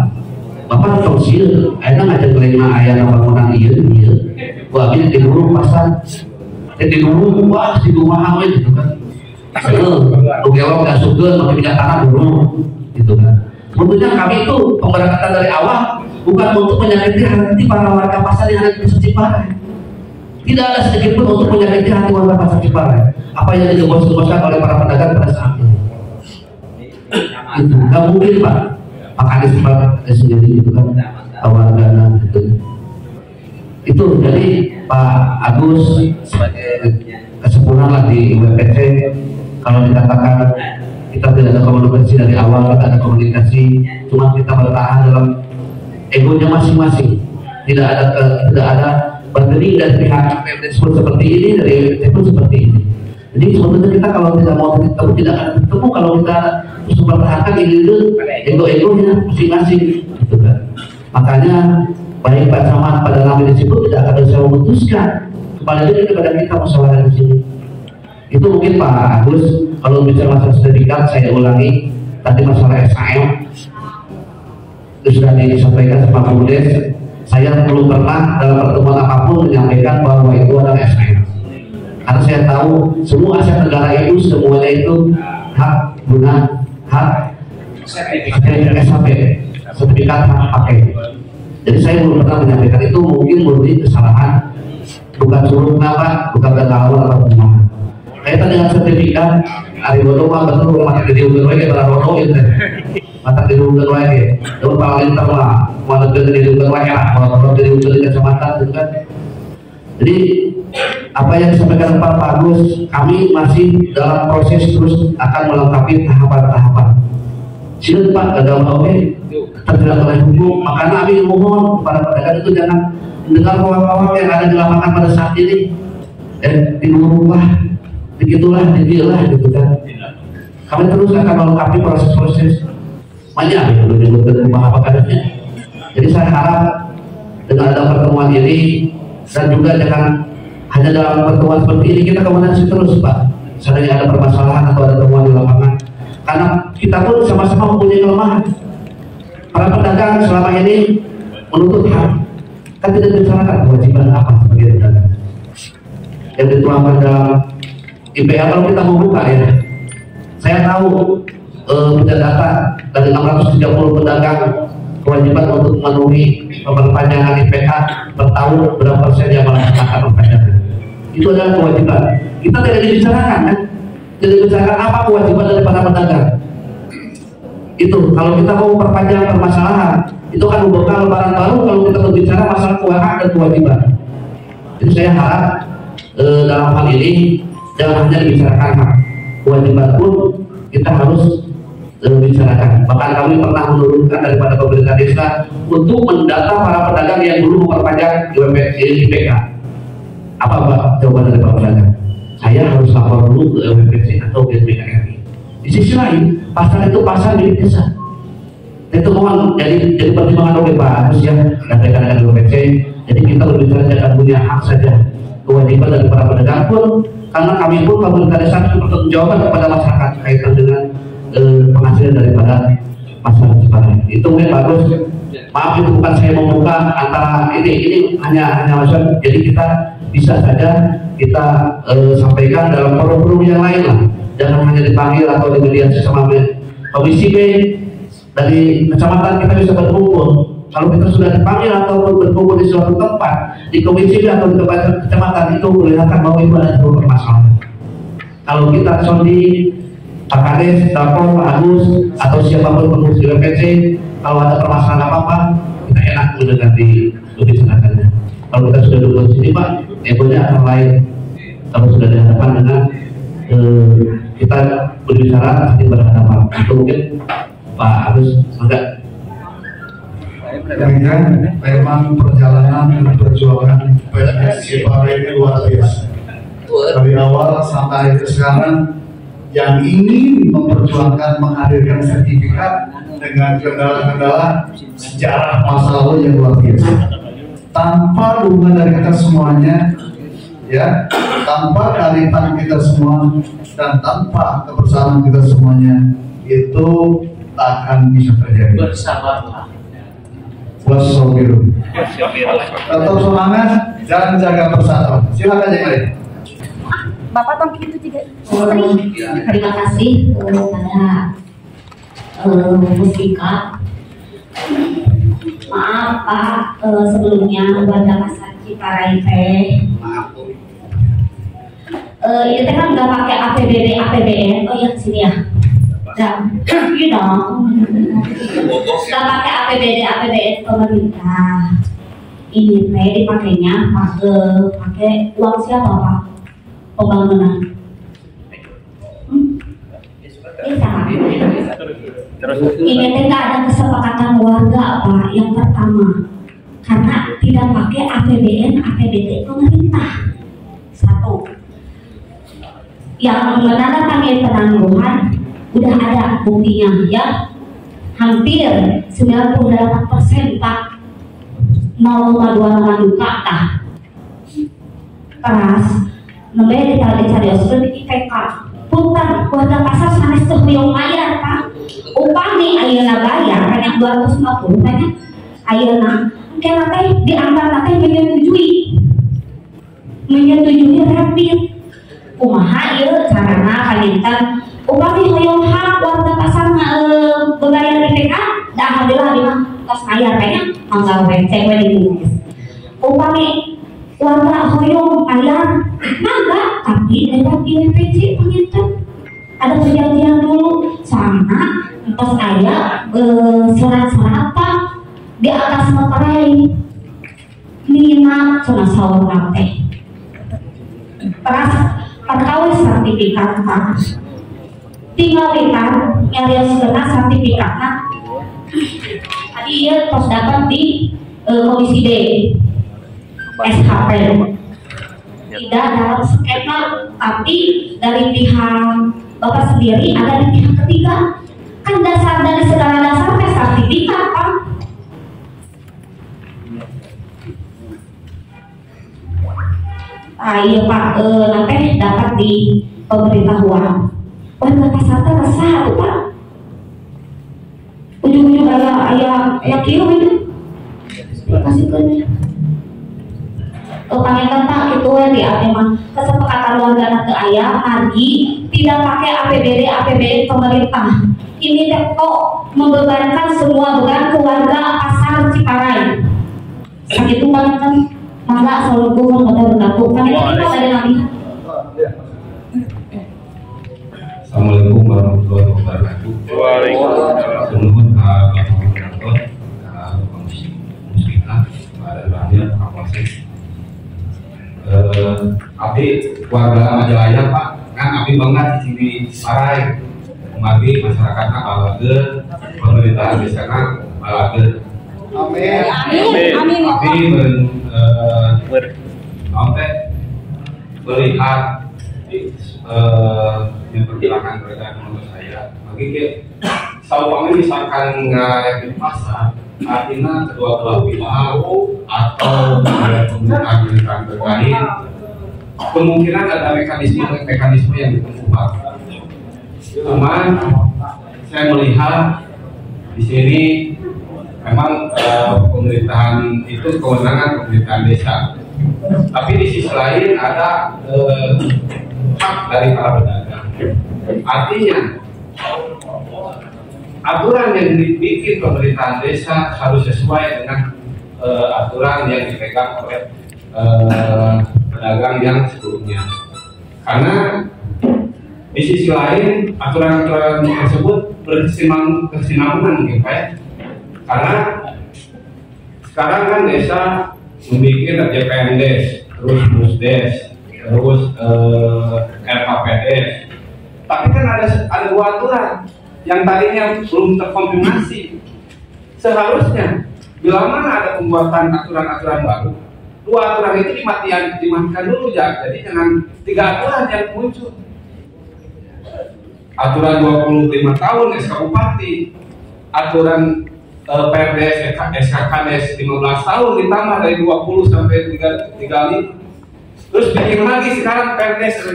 Bapak tahu sih, ada ngajak kelima ayah bangunan iya. Wah ini di dulu pasar, di dulu wah di rumah awe gitu kan. Ugelok gak suka pakai minyak tanah dulu, gitu kan. Sebetulnya kami itu pemberangkatan dari awal bukan untuk menyakiti hati para warga pasar yang ada di Pasar Ciparai. Tidak ada sedikit pun untuk menyakiti hati warga Pasar Ciparai. Apa yang digosok-gosok oleh para pedagang pada saat ini. Itu nggak mungkin Pak. Makanya Pak sendiri gitu kan, awal dana gitu. Itu jadi Pak Agus sebagai kesempurnaan lah di WPC. Kalau dikatakan kita tidak ada komunikasi dari awal, kita ada komunikasi, cuma kita bertahan dalam egonya masing-masing. Tidak ada bergening dari pihak PMDes pun seperti ini, dari WPC pun seperti ini. Jadi sebetulnya kita kalau tidak mau ketemu tidak akan ketemu kalau kita terus mempertahankan ego-egonya masing-masing, gitu kan. Makanya baik Pak Camat pada kami di situ tidak akan bisa memutuskan. Kembali lagi kepada kita musyawarah di sini. Itu mungkin Pak Agus kalau bicara masalah sertifikat saya ulangi tadi masalah SKM itu sudah disampaikan sama Pak Budes. Saya belum pernah dalam pertemuan apapun menyampaikan bahwa itu adalah SKM. Karena saya tahu semua aset negara itu semuanya itu hak guna hak SHP, sertifikat hak pakai. Jadi saya belum pernah menyampaikan itu, mungkin murni kesalahan, bukan suruh kenapa, bukan kegagalan atau gimana. Kaitan dengan sertifikat, hari bodoh mah betul mata didiungkeun wae ke Rodo itu. Mata didiungkeun wae. Daun paling terlah, mata didiungkeun wae lah, kalau didiungkeun di kecamatan itu kan. Jadi apa yang disampaikan Pak Agus, kami masih dalam proses terus akan melengkapi tahapan-tahapan. Silakan Pak, dalam oke terjerat oleh hukum. Makanya kami mohon kepada pedagang itu jangan mendengar hoak-hoak yang ada di lapangan pada saat ini. Dirubah, begitulah, didilah, gitu kan. Kami terus akan melengkapi proses-proses. Banyak ya, belum disebutkan apa kadarnya. Jadi saya harap dengan ada pertemuan ini dan juga jangan hanya dalam pertemuan seperti ini kita komunikasi terus Pak. Seandainya ada permasalahan atau ada temuan di lapangan, karena kita pun sama-sama mempunyai kelemahan. Para pedagang selama ini menuntut hak, kan tidak dibicarakan kewajiban apa sebagai pedagang yang dituangkan dalam IPA. Kalau kita membuka ya, saya tahu punya data dari 630 pedagang kewajiban untuk memenuhi perpanjangan IPK per tahun berapa persen yang melaksanakan perpanjangan. Itu adalah kewajiban. Kita tidak dibicarakan kan? Tidak dibicarakan apa kewajiban dari para pedagang. Itu kalau kita mau perpanjang permasalahan, itu kan membuka lembaran baru kalau kita berbicara masalah keuangan dan kewajiban. Jadi saya harap dalam hal ini jangan hanya dibicarakan hak, kewajiban pun kita harus bicarakan. Bahkan kami pernah menurunkan daripada pemerintah desa untuk mendata para pedagang yang dulu memperpanjang IPK. Apa Pak jawaban dari Pak pedagang? Saya harus lapor dulu ke WPC atau ke BKRI. Di sisi lain, pasar itu pasar milik desa. Itu mohon jadi pertimbangan oleh Pak Agus ya dan rekan-rekan WPC. Jadi kita berbicara jangan punya hak saja, kewajiban dari para pedagang pun, karena kami pun pemerintah desa bertanggung jawab kepada masyarakat kaitan dengan penghasilan daripada pasar Ciparai. Itu bagus. Maaf itu bukan saya membuka antara ini hanya maksud. Jadi kita bisa saja kita sampaikan dalam forum-forum yang lain lah. Jangan hanya dipanggil atau di media sesama Komisi B dari kecamatan kita bisa berkumpul. Kalau kita sudah dipanggil atau berkumpul di suatu tempat di Komisi B atau di kecamatan itu kelihatan bahwa itu ada sebuah permasalahan. Kalau kita sondi Pak Kades, Pak Agus atau siapapun pengurus WPC, kalau ada permasalahan apa-apa kita enak mendengar di bicarakannya. Kalau kita sudah duduk di sini Pak, egonya akan lain. Kalau sudah dihadapkan dengan kita berbicara pasti berhadapan. Itu mungkin Pak Agus enggak. Memang perjalanan dan perjuangan PNS Ciparai ini luar biasa. Dari awal sampai sekarang yang ingin memperjuangkan menghadirkan sertifikat dengan kendala-kendala sejarah masa lalu yang luar biasa. Tanpa dukungan dari kita semuanya, ya, tanpa kearifan kita semua dan tanpa kebersamaan kita semuanya, itu tak akan bisa terjadi. Bersabarlah. Wassalamualaikum. Tetap semangat dan jaga persatuan. Silakan yang lain. Bapak tong gitu juga. Terima kasih kepada Mustika. Maaf Pak, sebelumnya warga pasar Ciparai teh. Ini teh kan nggak pakai APBD APBN. Oh ya sini ya. Iya dong. Nggak pakai APBD APBN pemerintah. Ini teh dipakainya pakai uang siapa Pak? Pembangunan. Ini tidak ada kesepakatan warga Pak. Yang pertama, karena tidak pakai APBN APBD pemerintah. Satu. Yang menandatangani penangguhan udah ada buktinya ya. Hampir 98% Pak. 0,2 duka tah. Keras. Nembe dicari di IPK. Punten warga pasar sanes teu hoyong bayar Pak. Upami ayeuna bayar banyak 250 banyak ayeuna kena teh diantar teh menyetujui rapid. Kumaha ieu carana kalinten upami hoyong hak warga pasar bebayar IPK da alhamdulillah di mah tos bayar banyak mangga we cek we di upami warga hoyong bayar mangga tapi lewat IPC penginten ada perjanjian dulu sama tos aya surat-surat apa di atas materai minat cuma saurang teh peras perkawis sertifikat Pak tinggal kita nyarios kena sertifikatnya tadi ya tos dapat di Komisi D SHP tidak dalam skema tapi dari pihak Bapak sendiri ada di pihak ketiga kan dasar dari segala dasar tes sertifikat Pak. Iya Pak, nanti dapat di pemberitahuan warga pasar terasa tuh Pak ujung-ujung ayah kilo ini kasih ke pangeran Pak itu di memang kesepakatan warga ke ayah lagi tidak pakai APBD APBN pemerintah. Ini kok membebankan semua beban keluarga pasar Ciparai. Sakit banget kan, mangga selalu turun pada berlaku. Kan itu kita ada lagi. Assalamualaikum warahmatullahi wabarakatuh. Waalaikumsalam. Sebelum Mustika pada lahir Kapolsek. Abi warga Majalaya Pak, kan Abi banget di sini Ciparai. Mari masyarakatnya balaga, pemerintahan di sana balaga. Amin. Amin. Abi melihat yang perbilangan mereka menurut saya. Bagi kalau misalkan nggak di pasar, artinya kedua belah pihak atau pemerintahan terkait kemungkinan ada mekanisme yang ditempuh. Cuman saya melihat di sini memang pemerintahan itu kewenangan pemerintahan desa. Tapi di sisi lain ada hak dari para pedagang. Artinya aturan yang dibikin pemerintahan desa harus sesuai dengan aturan yang dipegang oleh pedagang yang sebelumnya. Karena di sisi lain aturan-aturan tersebut berkesinambungan mungkin Pak ya. Karena sekarang kan desa membuat JPNDes, terus Musdes, terus RKPS. Tapi kan ada dua aturan yang tadinya belum terkonfirmasi. Seharusnya bila mana ada pembuatan aturan-aturan baru, dua aturan itu dimatikan dulu ya. Jadi dengan 3 aturan yang muncul. Aturan 25 tahun SK Bupati, aturan PRDS SKKDS 15 tahun ditambah dari 20 sampai 35. Terus bikin lagi sekarang PRDS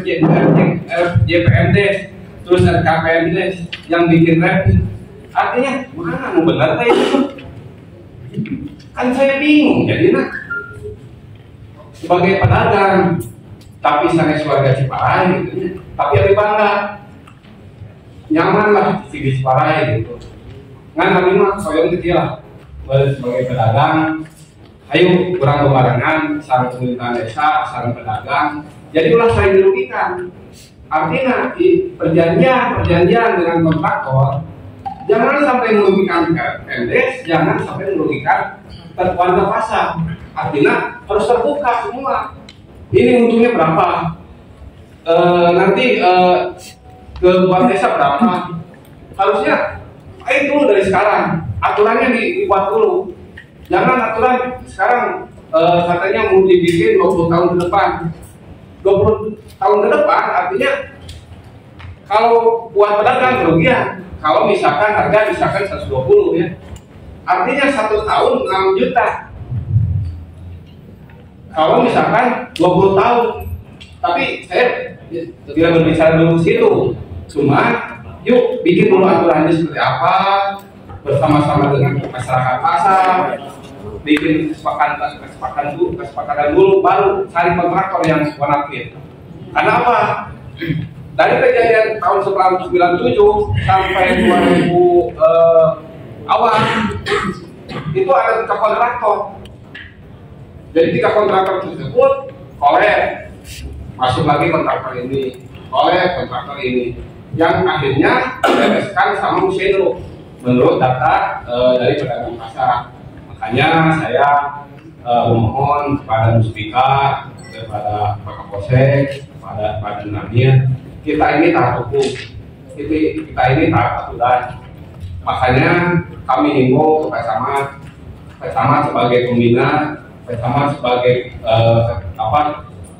JPNDes, terus RKPNDes yang bikin rapid. Artinya mana mau benar itu? Kan saya bingung jadi sebagai pedagang, tapi saya warga Ciparai gitu, tapi lebih bangga, nyaman lah di Ciparai gitu. Ngan kami mah soalnya kecil lah sebagai pedagang. Ayo kurang kebarengan sarang pemerintahan desa, sarang pedagang. Jadi ulah saya dirugikan. Artinya perjanjian dengan kontraktor jangan sampai merugikan PNDes, jangan sampai merugikan warga pasar. Artinya harus terbuka semua. Ini untungnya berapa? Nanti ke buat desa berapa? Harusnya itu dari sekarang aturannya dibuat dulu. Jangan aturan sekarang katanya mau dibikin 20 tahun ke depan. 20 tahun ke depan artinya kalau buat pedagang kerugian. Kalau misalkan harga misalkan 120 ya, artinya 1 tahun 6 juta. Kalau misalkan 20 tahun, tapi saya tidak berbicara dulu situ. Cuma yuk bikin dulu aturannya seperti apa, bersama-sama dengan masyarakat pasar, bikin kesepakatan dulu, baru cari kontraktor yang bonafit. Karena apa? Dari kejadian tahun 1997 sampai 2000 awal itu ada 3 kontraktor. Jadi 3 kontraktor tersebut kolek, masuk lagi kontraktor ini, kolek kontraktor ini, yang akhirnya dibereskan sama Museno menurut data dari pedagang pasar. Makanya saya memohon kepada Muspika, kepada Pak Kapolsek, kepada Pak Dinamir, kita ini taat hukum, kita ini taat aturan. Makanya kami himbau ke Pak Camat sebagai pembina, Pak Camat sebagai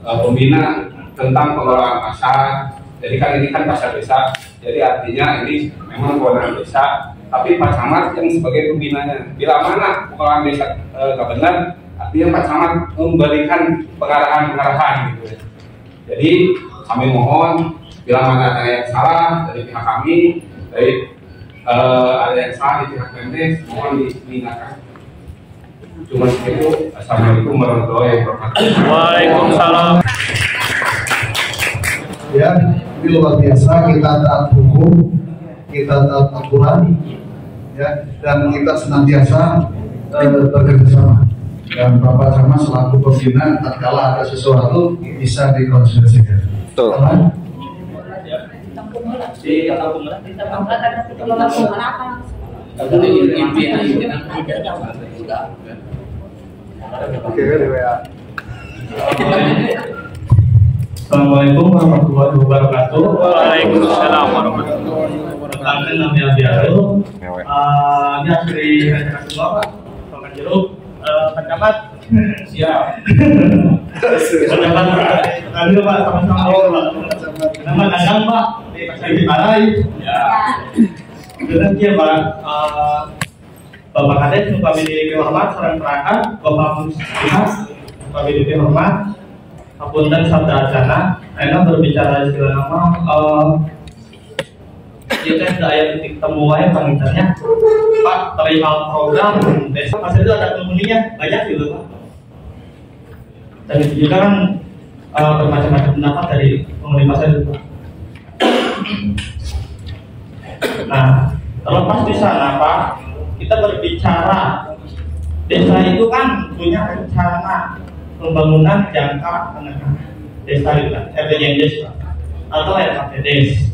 pembina tentang pengelolaan pasar. Jadi kan ini kan pasar desa, jadi artinya ini memang kewenangan desa, tapi Pak Camat yang sebagai pembinanya. Bila mana pengelolaan desa nggak benar, artinya Pak Camat memberikan pengarahan gitu ya. Jadi kami mohon bila mana ada yang salah dari pihak kami, dari ada yang salah di pihak PNDes, mohon diingatkan. Cuma segitu. Assalamualaikum warahmatullahi wabarakatuh. Waalaikumsalam. Ya, ini luar biasa, kita taat hukum, kita taat aturan, ya, dan kita senantiasa bekerja sama. Dan Bapak Camat selaku pembina, tatkala ada sesuatu bisa dikonsultasikan. Betul. Assalamualaikum warahmatullahi wabarakatuh. Waalaikumsalam warahmatullahi wabarakatuh. Namanya Biaro. Ini asli Bapak Pak Jeruk. Pak Camat. Siap. Pak Camat. Tadi Pak sama-sama Pak. Nama Dadang Pak. Di Pasar Ciparai. Ya. Dengan dia Pak. Bapak Kades, Bapak Bidi Hormat, Sarang Perangkat, Bapak Muslimat, Bapak Bidi Hormat, Apunten Sabda Acana. Aina berbicara istilah nama Dia kan ada ayat titik temu aja pangitannya. Pak, perihal program besok pasar itu ada penghuninya banyak juga Pak. Dan itu juga kan bermacam-macam pendapat dari penghuni pasar itu Pak. Nah, terlepas di sana Pak, kita berbicara desa itu kan punya rencana pembangunan jangka menengah desa itu kan, RPJMDes atau RKPDes.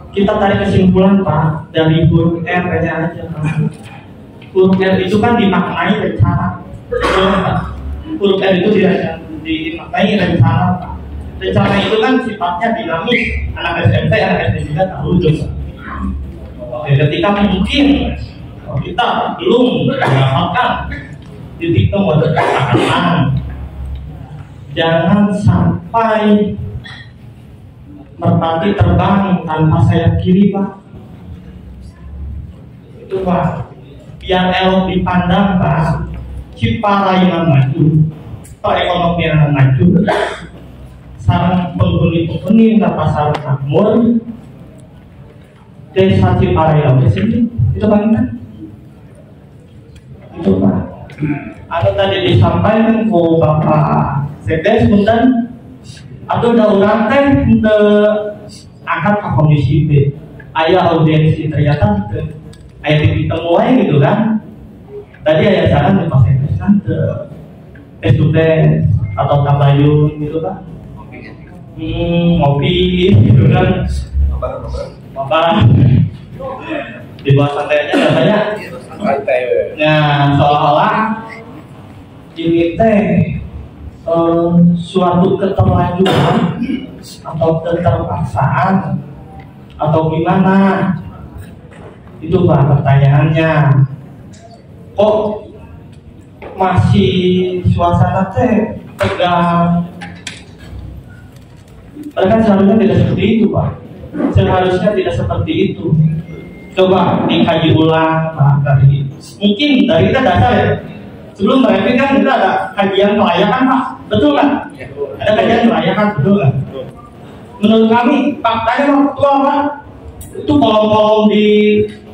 Kita tarik kesimpulan Pak dari huruf R-nya aja Pak. Huruf R itu kan dimaknai rencana. Huruf R itu dimaknai rencana Pak. Rencana itu kan sifatnya dinamis. Anak SMP, anak SD juga tahu juga. Oke, ketika mungkin kita belum mendapatkan titik temu atau kesepakatan, jangan sampai merpati terbang tanpa sayap kiri Pak. Itu Pak, biar elok dipandang Pak. Ciparai yang maju, ekonomi yang maju, sarang penghuni pasar makmur, desa Ciparai yang sini, itu bagaimana? Itu Pak. Ada tadi disampaikan ke Bapak Sekdes Punten. Atau ada orang teh akan ke komisi B, ayah audiensi ternyata ayah titik temu aja gitu kan. Tadi ayah saran di pasien kan ke tes atau tabayun gitu kan, ngopi gitu kan, apa di bawah santainya katanya. Nah, seolah-olah ini teh suatu keterlanjuran atau keterpaksaan atau gimana itu Pak pertanyaannya. Kok masih suasana teh tegang? Padahal seharusnya tidak seperti itu Pak. Seharusnya tidak seperti itu. Coba dikaji ulang Pak dari mungkin dari kita dasar ya. Sebelum mereka kan kita ada kajian kelayakan Pak, betul kan? Ada kajian kelayakan, betul kan? Menurut kami faktanya betul Pak. Itu kolom-kolom di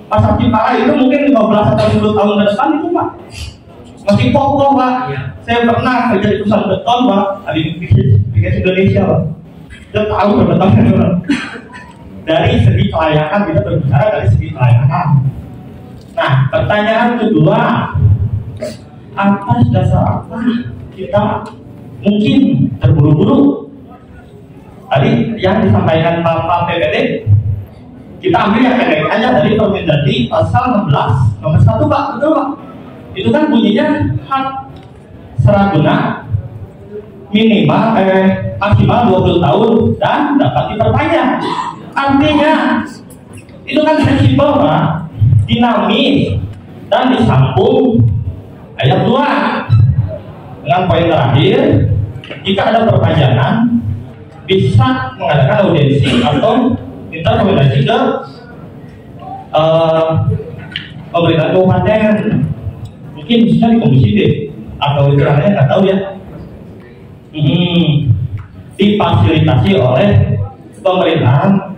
pasar Ciparai itu mungkin 15 atau 10 tahun ke depan itu Pak masih kokoh Pak. Saya pernah kerja di perusahaan beton Pak, di Bikin Indonesia Pak. Kita tahu berbetonnya Pak. Dari segi kelayakan kita berbicara dari segi kelayakan. Nah, pertanyaan kedua, atas dasar apa kita mungkin terburu-buru? Tadi yang disampaikan Bapak PPD, kita ambil yang pendek aja dari Permendagri pasal 16 nomor 1 Pak, betul Pak? Itu kan bunyinya hak seraguna minimal maksimal 20 tahun dan dapat diperpanjang. Artinya itu kan fleksibel Pak, dinamis dan disambung ayat 2 dengan poin terakhir, jika ada perpanjangan bisa mengadakan audiensi atau minta rekomendasi ke pemerintah kabupaten, mungkin khususnya di komisi B atau istilahnya nggak tahu ya, difasilitasi oleh pemerintahan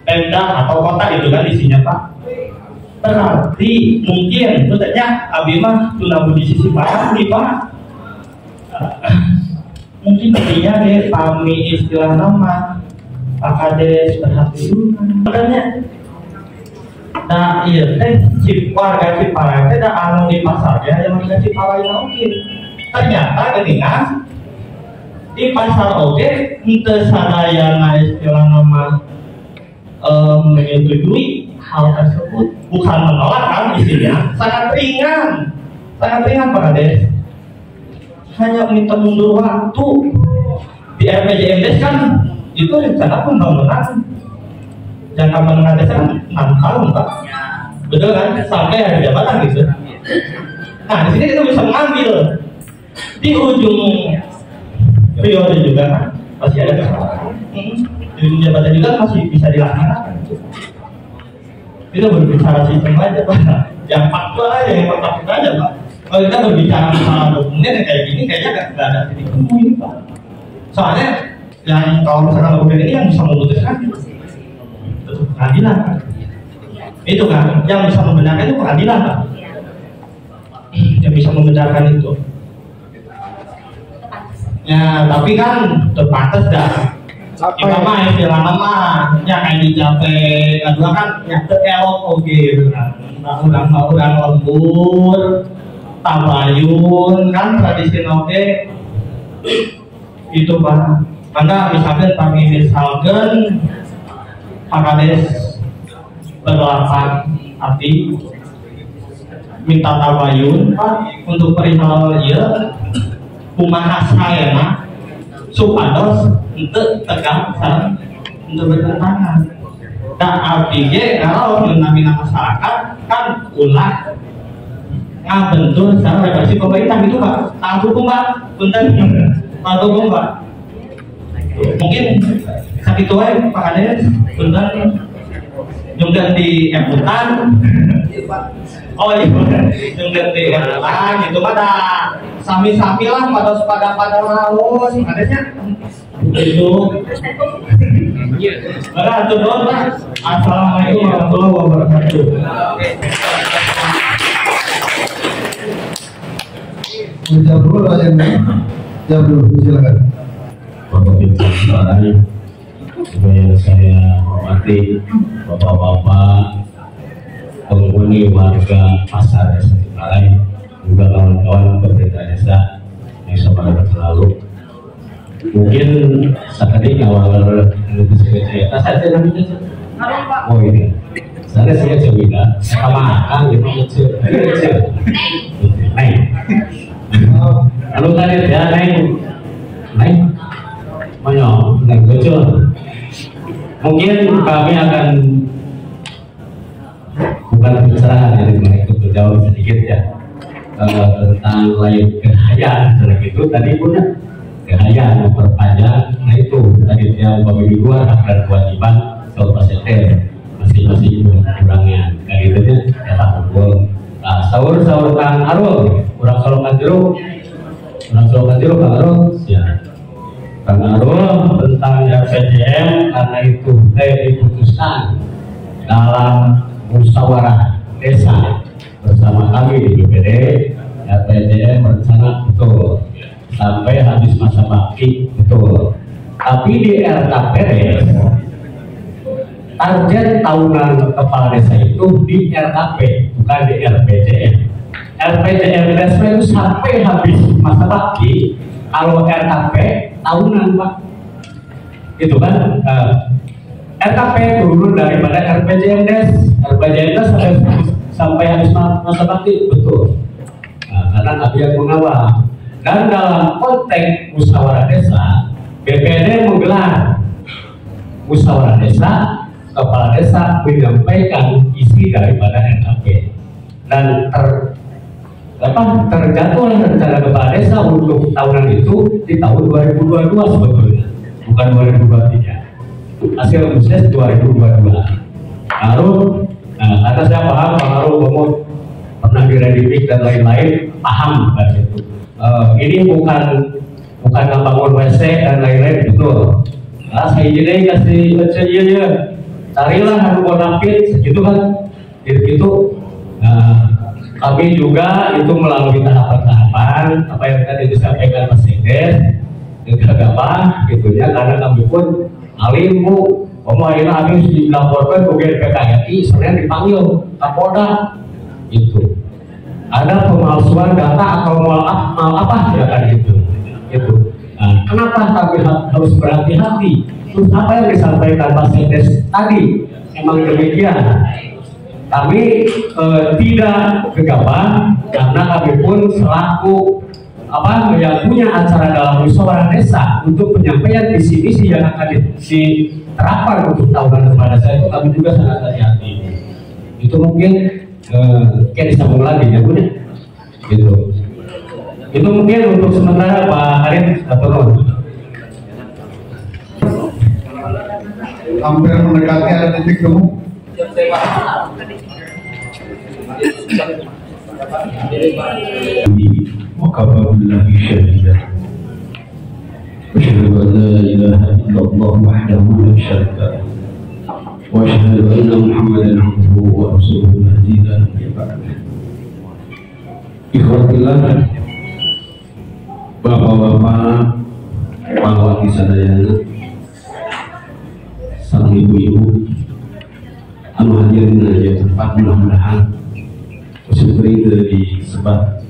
Pemda atau kota itu kan isinya Pak. Berarti mungkin betulnya Abimah tunabudi sisi Pak nih Pak. Mungkin tadinya deh pami istilah nama Pak Kades berhati dulu makanya. Nah iya teh warga Ciparai teh dah anu di pasar ya yang warga Ciparai mungkin. Ternyata ketika di pasar oke ente sadaya istilah nama menyetujui hal tersebut, bukan menolak kan isinya, sangat ringan Pak Kades. Hanya minta mundur waktu. Di RPJMDes kan itu rencana pembangunan jangka menengah desa kan 6 tahun Pak, betul kan? Sampai hari jabatan gitu. Nah di sini kita bisa mengambil di ujung periode juga kan masih ada kesempatan. Di ujung jabatan juga masih bisa dilaksanakan. Kita berbicara sistem aja Pak, yang faktual aja, yang faktual aja Pak. Kalau kita berbicara masalah dokumen yang kayak gini, kayaknya nggak ada titik temu ini Pak. Soalnya yang kalau misalkan dokumen ini yang bisa memutuskan pengadilan kan? Itu kan yang bisa membenarkan itu pengadilan kan? Yang bisa membenarkan itu. Ya tapi kan terbatas dah. Kita mah istilah nama ya kayak di Jape kedua kan ya terelok oke gitu kan. Udang lembur, tabayun kan tradisi oke itu Pak. Karena misalkan Pak Kades berlapan arti minta tabayun Pak untuk perihal ya kumaha saya mah supados untuk tegang sareng untuk bertentangan. Nah artinya kalau mengenai masyarakat kan ulah ngabentur secara represi pemerintah gitu Pak. Tahu hukum Pak, punten tahu hukum Pak. Mungkin sakit tua Pak Kades, punten yang ganti embutan. Oh iya, yang ganti embutan gitu pada sami-sami lah pada laos adanya itu. Maka atur doang Pak. Assalamualaikum warahmatullahi wabarakatuh. Jawab dulu aja, jawab dulu, silakan. Bapak Ibu yang saya hormati, bapak-bapak, penghuni warga pasar desa Ciparai, juga kawan-kawan pemerintah desa yang semangat selalu. Mungkin sekali awal saya saya namanya oh ini saya cerita sama akang gitu kecil naik lalu tadi ya naik banyak naik kecil. Mungkin kami akan bukan bicara dari mereka berjawab sedikit ya tentang lain kehayaan itu tadi punya kehayaan memperpanjang. Nah itu tadi yang bagi dua hak dan kewajiban soal setel masing-masing kurangnya kayak gitu ya tak hukum. Nah sahur Kang Arul kurang solokan jeruk Kang Arul ya Kang Arul tentang RPJM karena itu diputuskan dalam musyawarah desa bersama kami di BPD. RPJM berencana betul sampai habis masa bakti betul, tapi di RKPD target tahunan kepala desa itu di RKP bukan di RPJM. RPJM desa itu sampai habis masa bakti, kalau RKP tahunan Pak itu kan RKP turun daripada RPJM des. RPJM des sampai habis masa bakti betul. Karena ada yang mengawal. Dan dalam konteks musyawarah desa, BPD menggelar musyawarah desa, kepala desa menyampaikan isi daripada RKP dan terjatuh rencana kepala desa untuk tahunan itu di tahun 2022 sebetulnya, bukan 2023. Hasil khusus 2022. Lalu, karena saya paham Pak Arul ngomong pernah diredipik dan lain-lain, paham kan itu. Ini bukan ngebangun WC dan lain-lain betul. Nah, saya jadi kasih ya, carilah harus bonafit segitu kan, gitu. Kami juga itu melalui tahapan-tahapan apa yang tadi disampaikan Mas Sedes, gegabah gitu ya, karena kami pun alim Bu, ini habis dilaporkan ke GPKRI, sebenarnya dipanggil Kapolda, itu. Ada pemalsuan data atau mal apa ya kan gitu. Nah, kenapa kami harus berhati-hati? Terus apa yang disampaikan Mas Sedes tadi memang demikian. Kami tidak gegabah karena kami pun selaku yang punya acara dalam musyawarah desa untuk penyampaian visi-misi yang akan diterapkan untuk tahunan kepada saya itu kami juga sangat hati-hati. Itu mungkin kayak disambung lagi ya Bunda, gitu. Itu mungkin untuk sementara Pak Arif atau hampir mendekati ada titik temu. وكفى بالله شهيدا أشهد أن لا إله إلا الله وحده لا شريك له وأشهد أن محمدا عبده ورسوله الهدي إلى Ikhwatillah, bapak-bapak, pawati sadayana, sareng ibu-ibu, anu hadirin aja tempat mudah-mudahan syukuri disebar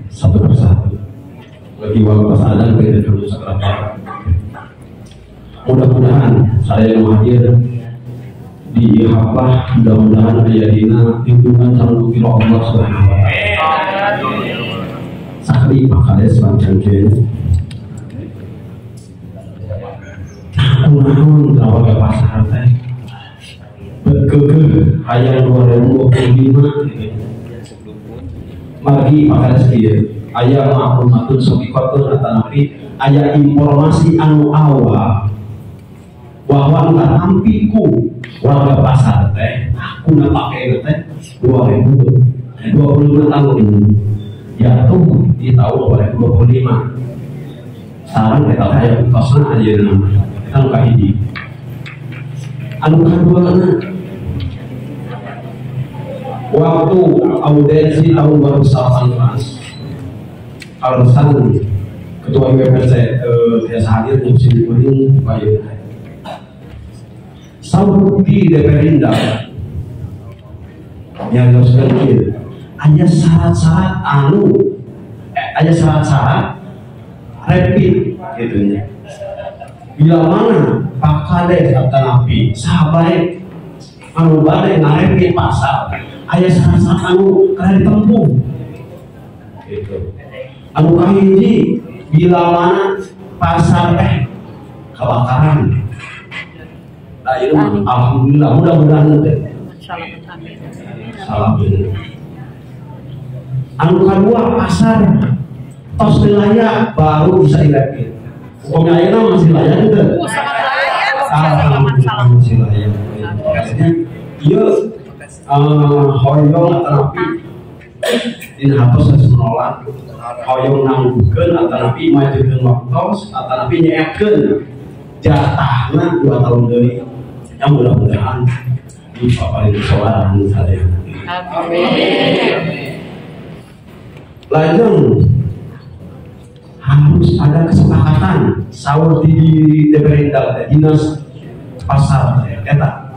satu persatu. Bagi bapak sadar kita dulu sekarang. Mudah-mudahan saya yang hadir di haflah, mudah-mudahan ayadina lindungan calon kira Allah Subhanahu wa taala. Sakti pakades pancen. Kunaon tawaga pasar teh. Begege hayang 2025. Margi pakades kieu. Aya maklumatun sokipatun atanapi aya informasi anu awal bahwa tampiku warga pasar teh aku pakai teh 2025 tahun ini jatuh di tahun 2025. Sekarang kita kayak kosna aja nama anu kahiji anu kedua waktu audensi tahun 2018 alasan ketua IWPC biasa hadir musim kuning bayu di DPR Indah yang harus berpikir hanya syarat-syarat hanya syarat-syarat rapid gitunya bila mana Pak Kades atau Nabi sahabat anu bade ngarepin pasar hanya syarat-syarat anu kena ditempuh gitu anu kahiji bila mana pasar kebakaran. Nah, ini alhamdulillah mudah-mudahan nanti. Salam bener. Anu kedua pasar tos wilayah baru bisa dilepin. Pokoknya ayeuna masih layak juga. Sangat layak. Salam masih layak. Maksudnya ieu hoyong terapi dina hatos menolak hoyong nanggukeun atanapi majukeun waktu atanapi nyeepkeun jatahna 2 tahun deui. Yang mudah-mudahan di paparin kesoaran saya. Amin. Lajeng harus ada kesepakatan sahur di DPR Indah dinas pasar eta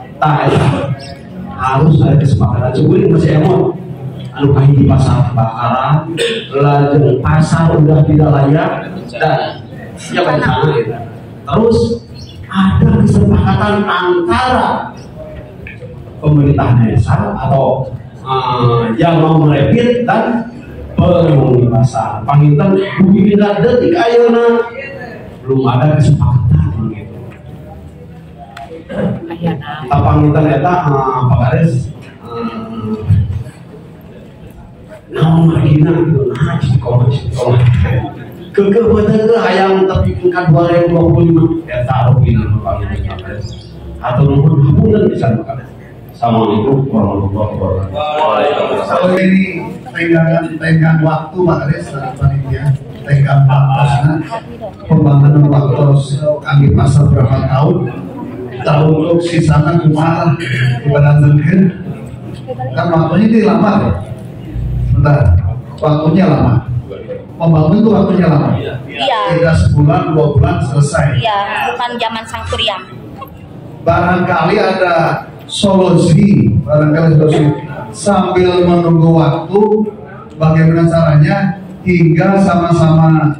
harus ada kesepakatan. Cukup masih emot anu kahiji pasar kebakaran, lajeng pasar udah tidak layak dan siapa yang sana ya. Terus ada kesepakatan antara pemerintah desa atau yang mau merepit dan penghuni pasar. Panginten bumi pindah detik ayeuna belum ada kesepakatan gitu. Kita panginten eta Pak Kades naon margina gitu nah sekolah kekeh bener hayang tapi tingkat 2025 eta rupina panginten atau nuhun hapunten pisan Pak Kades. Assalamualaikum warahmatullahi wabarakatuh. Ini tenggang waktu Pak Kades panitia tenggang waktu pembangunan waktu kami pasar berapa tahun untuk sisanya kumaha dibantukeun kan waktunya itu lama ya. Bentar, waktunya lama. Pembangunan itu waktunya lama. Iya. Tidak sebulan, 2 bulan selesai. Iya, bukan zaman Sang Surya. Barangkali ada solusi sambil menunggu waktu, bagaimana caranya hingga sama-sama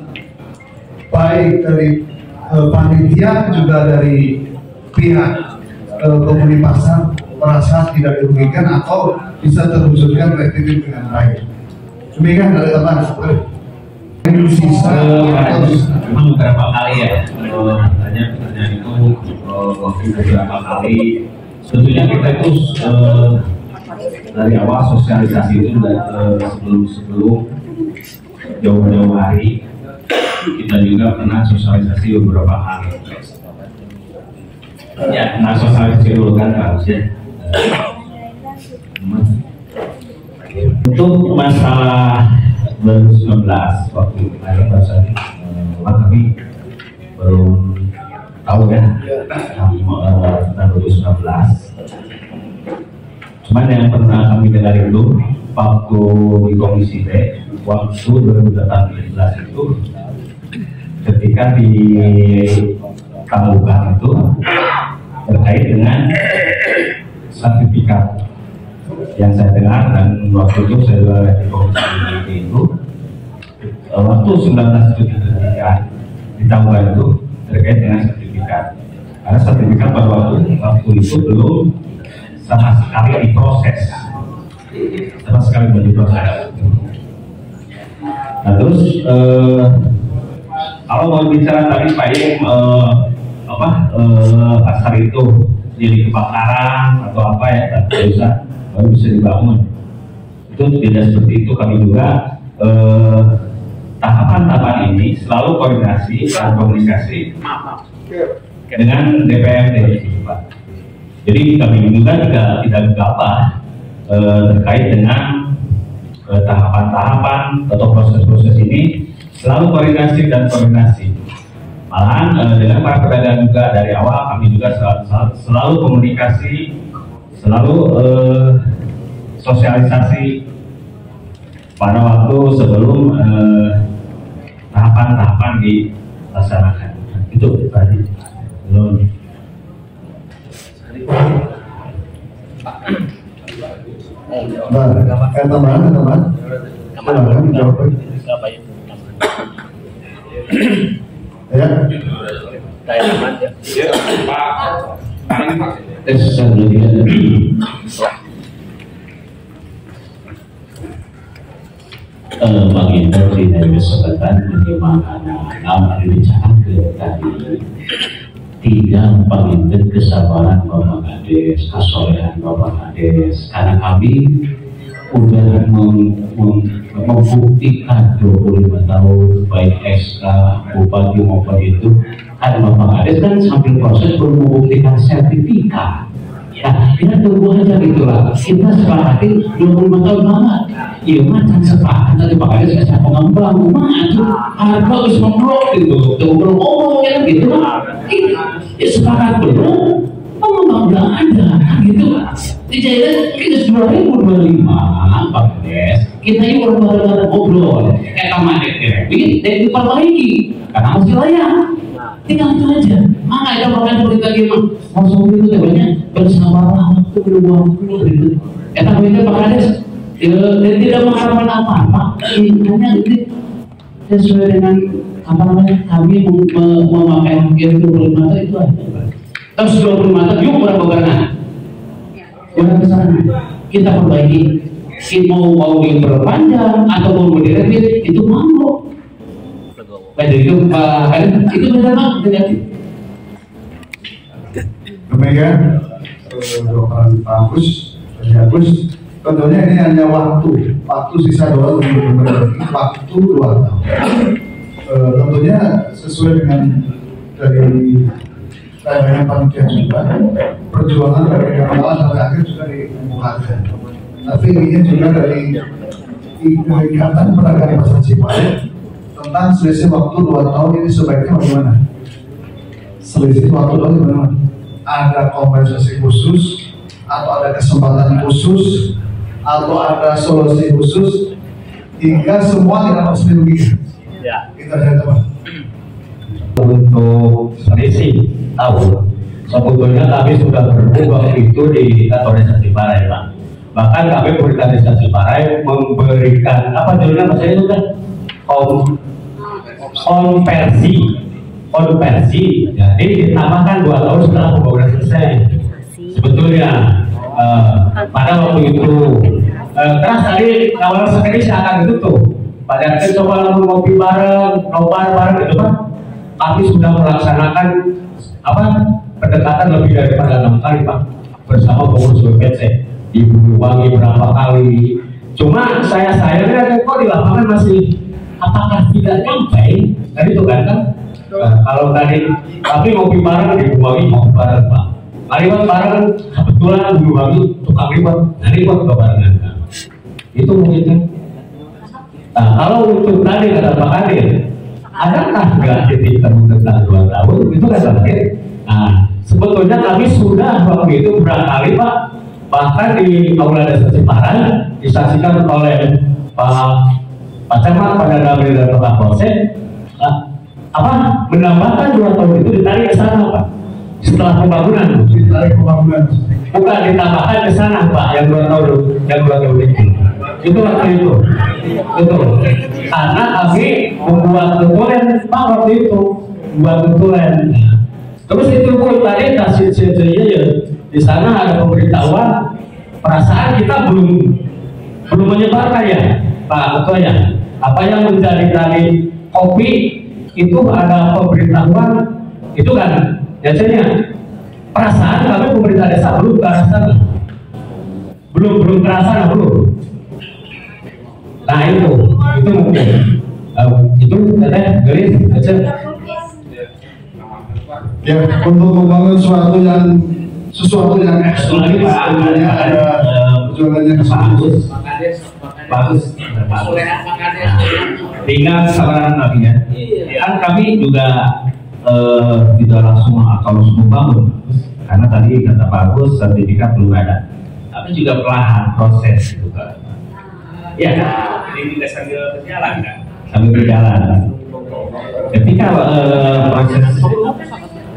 baik dari panitia juga dari pihak penghuni pasar merasa tidak dirugikan atau bisa terwujudkan retribusi dengan baik. Demikian dari teman. Sisa memang beberapa kali ya pertanyaan itu beberapa kali. Tentunya kita itu dari awal sosialisasi itu sebelum jauh-jauh hari kita juga pernah sosialisasi beberapa kali. Ya, nah sosialisasi dulu kan harusnya. Untuk masalah 2019 waktu kemarin bahasanya kami belum tahu ya tentang 2019. Cuman yang pernah kami dengar itu waktu di Komisi B, waktu 2018 itu ketika ditemukan itu terkait dengan sertifikat yang saya dengar, dan waktu itu saya juga di Komisi B itu waktu 19 itu ditemukan itu terkait dengan sertifikat, karena sertifikat pada waktu itu belum sama sekali diproses, Nah terus kalau mau bicara tadi Pak Im, pasar itu jadi kebakaran atau apa ya, tak usah, baru bisa dibangun. Itu tidak seperti itu. Kami juga tahapan-tahapan ini selalu koordinasi dan komunikasi dengan DPRD, Pak. Jadi kami juga tidak gegabah terkait dengan tahapan-tahapan atau proses-proses ini, selalu koordinasi dan koordinasi. Malahan dengan para pedagang juga dari awal kami juga selalu komunikasi, selalu sosialisasi pada waktu sebelum tahapan-tahapan dilaksanakan. Itu tadi. Belum. Teman-teman, silakan dijawab. Ya. Bagi dari kesempatan bagaimana berbicara tadi, tidak palinten kesabaran Bapak Kades, kesolehan Bapak Kades, karena kami udah membuktikan 25 tahun baik SK, Bupati maupun itu, karena Bapak Kades kan sambil proses belum membuktikan sertifikat. Ya, kita tunggu aja gitulah. Kita sepakati 25 tahun banget. Iya macam sepakat tadi Pak Kades saya pengembang rumah itu harga harus memblok gitu, belum ngomong ya gitu lah. Ya sepakat belum, pengembang belum ada gitu. Jadi kita 2025 Pak Kades, kita ini baru ngobrol, kamar DPRD dan diperbaiki karena masih layak. Tinggal itu aja. Mana ada makan politik gimana? Langsung itu banyak bersabarlah waktu belum gitu. Tapi itu Pak Kades dan tidak mengharapkan apa-apa. Hanya itu sesuai dengan apa namanya kami memakai hampir 25 tahun itu aja. Terus 25 tahun yuk berapa orang kesana kita perbaiki. Kita mau diperpanjang atau mau direvisi itu mampu. Pada itu Pak Kades itu benar banget. Demikian Dr. Agus, tentunya ini hanya waktu sisa 2 tahun, waktu 2 tahun. Tentunya sesuai dengan dari yang panitia juga, perjuangan dari awal sampai akhir juga dikemukakan. Tapi ini juga dari Ikatan Pedagang Pasar Cipayung tentang selisih waktu 2 tahun ini sebaiknya bagaimana? Selisih waktu 2 tahun bagaimana? Ada kompensasi khusus atau ada kesempatan khusus atau ada solusi khusus hingga semua tidak harus dirugikan. Ya. Kita lihat teman. Untuk selisih tahu sebetulnya kami sudah berbuat itu di organisasi Parai, Pak. Bahkan kami organisasi Parai memberikan apa judulnya bahasa itu kan konversi. Jadi ditambahkan 2 tahun setelah pembangunan selesai. Sebetulnya pada waktu itu keras tadi awal sekali saya akan ditutup. Pada kita coba ngopi bareng, nobar bareng gitu Pak. Kami sudah melaksanakan pendekatan lebih daripada 6 kali Pak bersama pengurus BPC. Ibu wangi berapa kali. Cuma sayangnya kok di lapangan masih apakah tidak nyampe? Tadi itu kan kalau tadi tapi ngopi bareng di Buwangi ngopi bareng Pak. Liwat bareng kebetulan di Buwangi tukang liwat barengan kan. Itu mungkin kan. Nah kalau untuk tadi kata Pak Kadir, adakah nggak titik temu tentang 2 tahun itu kan terakhir. Nah sebetulnya sebetulnya kami sudah waktu itu berkali Pak, bahkan di Aula Desa Ciparai disaksikan oleh Pak Camat pada Damri dan Pak Polsek menambahkan 2 tahun itu ditarik ke sana Pak. Setelah pembangunan, bukan ditambahkan ke sana Pak, yang 2 tahun itu waktu itu. Betul. Karena kami membuat tutulan Pak waktu itu, buat tutulan. Terus itu pun tadi kasih ya di sana ada pemberitahuan, perasaan kita belum menyebarkan ya Pak Ketua ya. Apa yang menjadi tadi kopi itu ada pemberitahuan itu kan biasanya perasaan kami pemerintah desa belum ke arah sana, belum ke arah sana belum. Nah itu mungkin itu teteh gelis aja. Ya, untuk membangun sesuatu yang eksklusif sebenarnya ada perjuangannya bagus. Tinggal kesabaran nabinya. Kan kami juga tidak langsung membangun, karena tadi kata Pak Agus sertifikat belum ada, tapi juga perlahan proses gitu kan. Ya, Ini tidak sambil berjalan kan? sambil berjalan.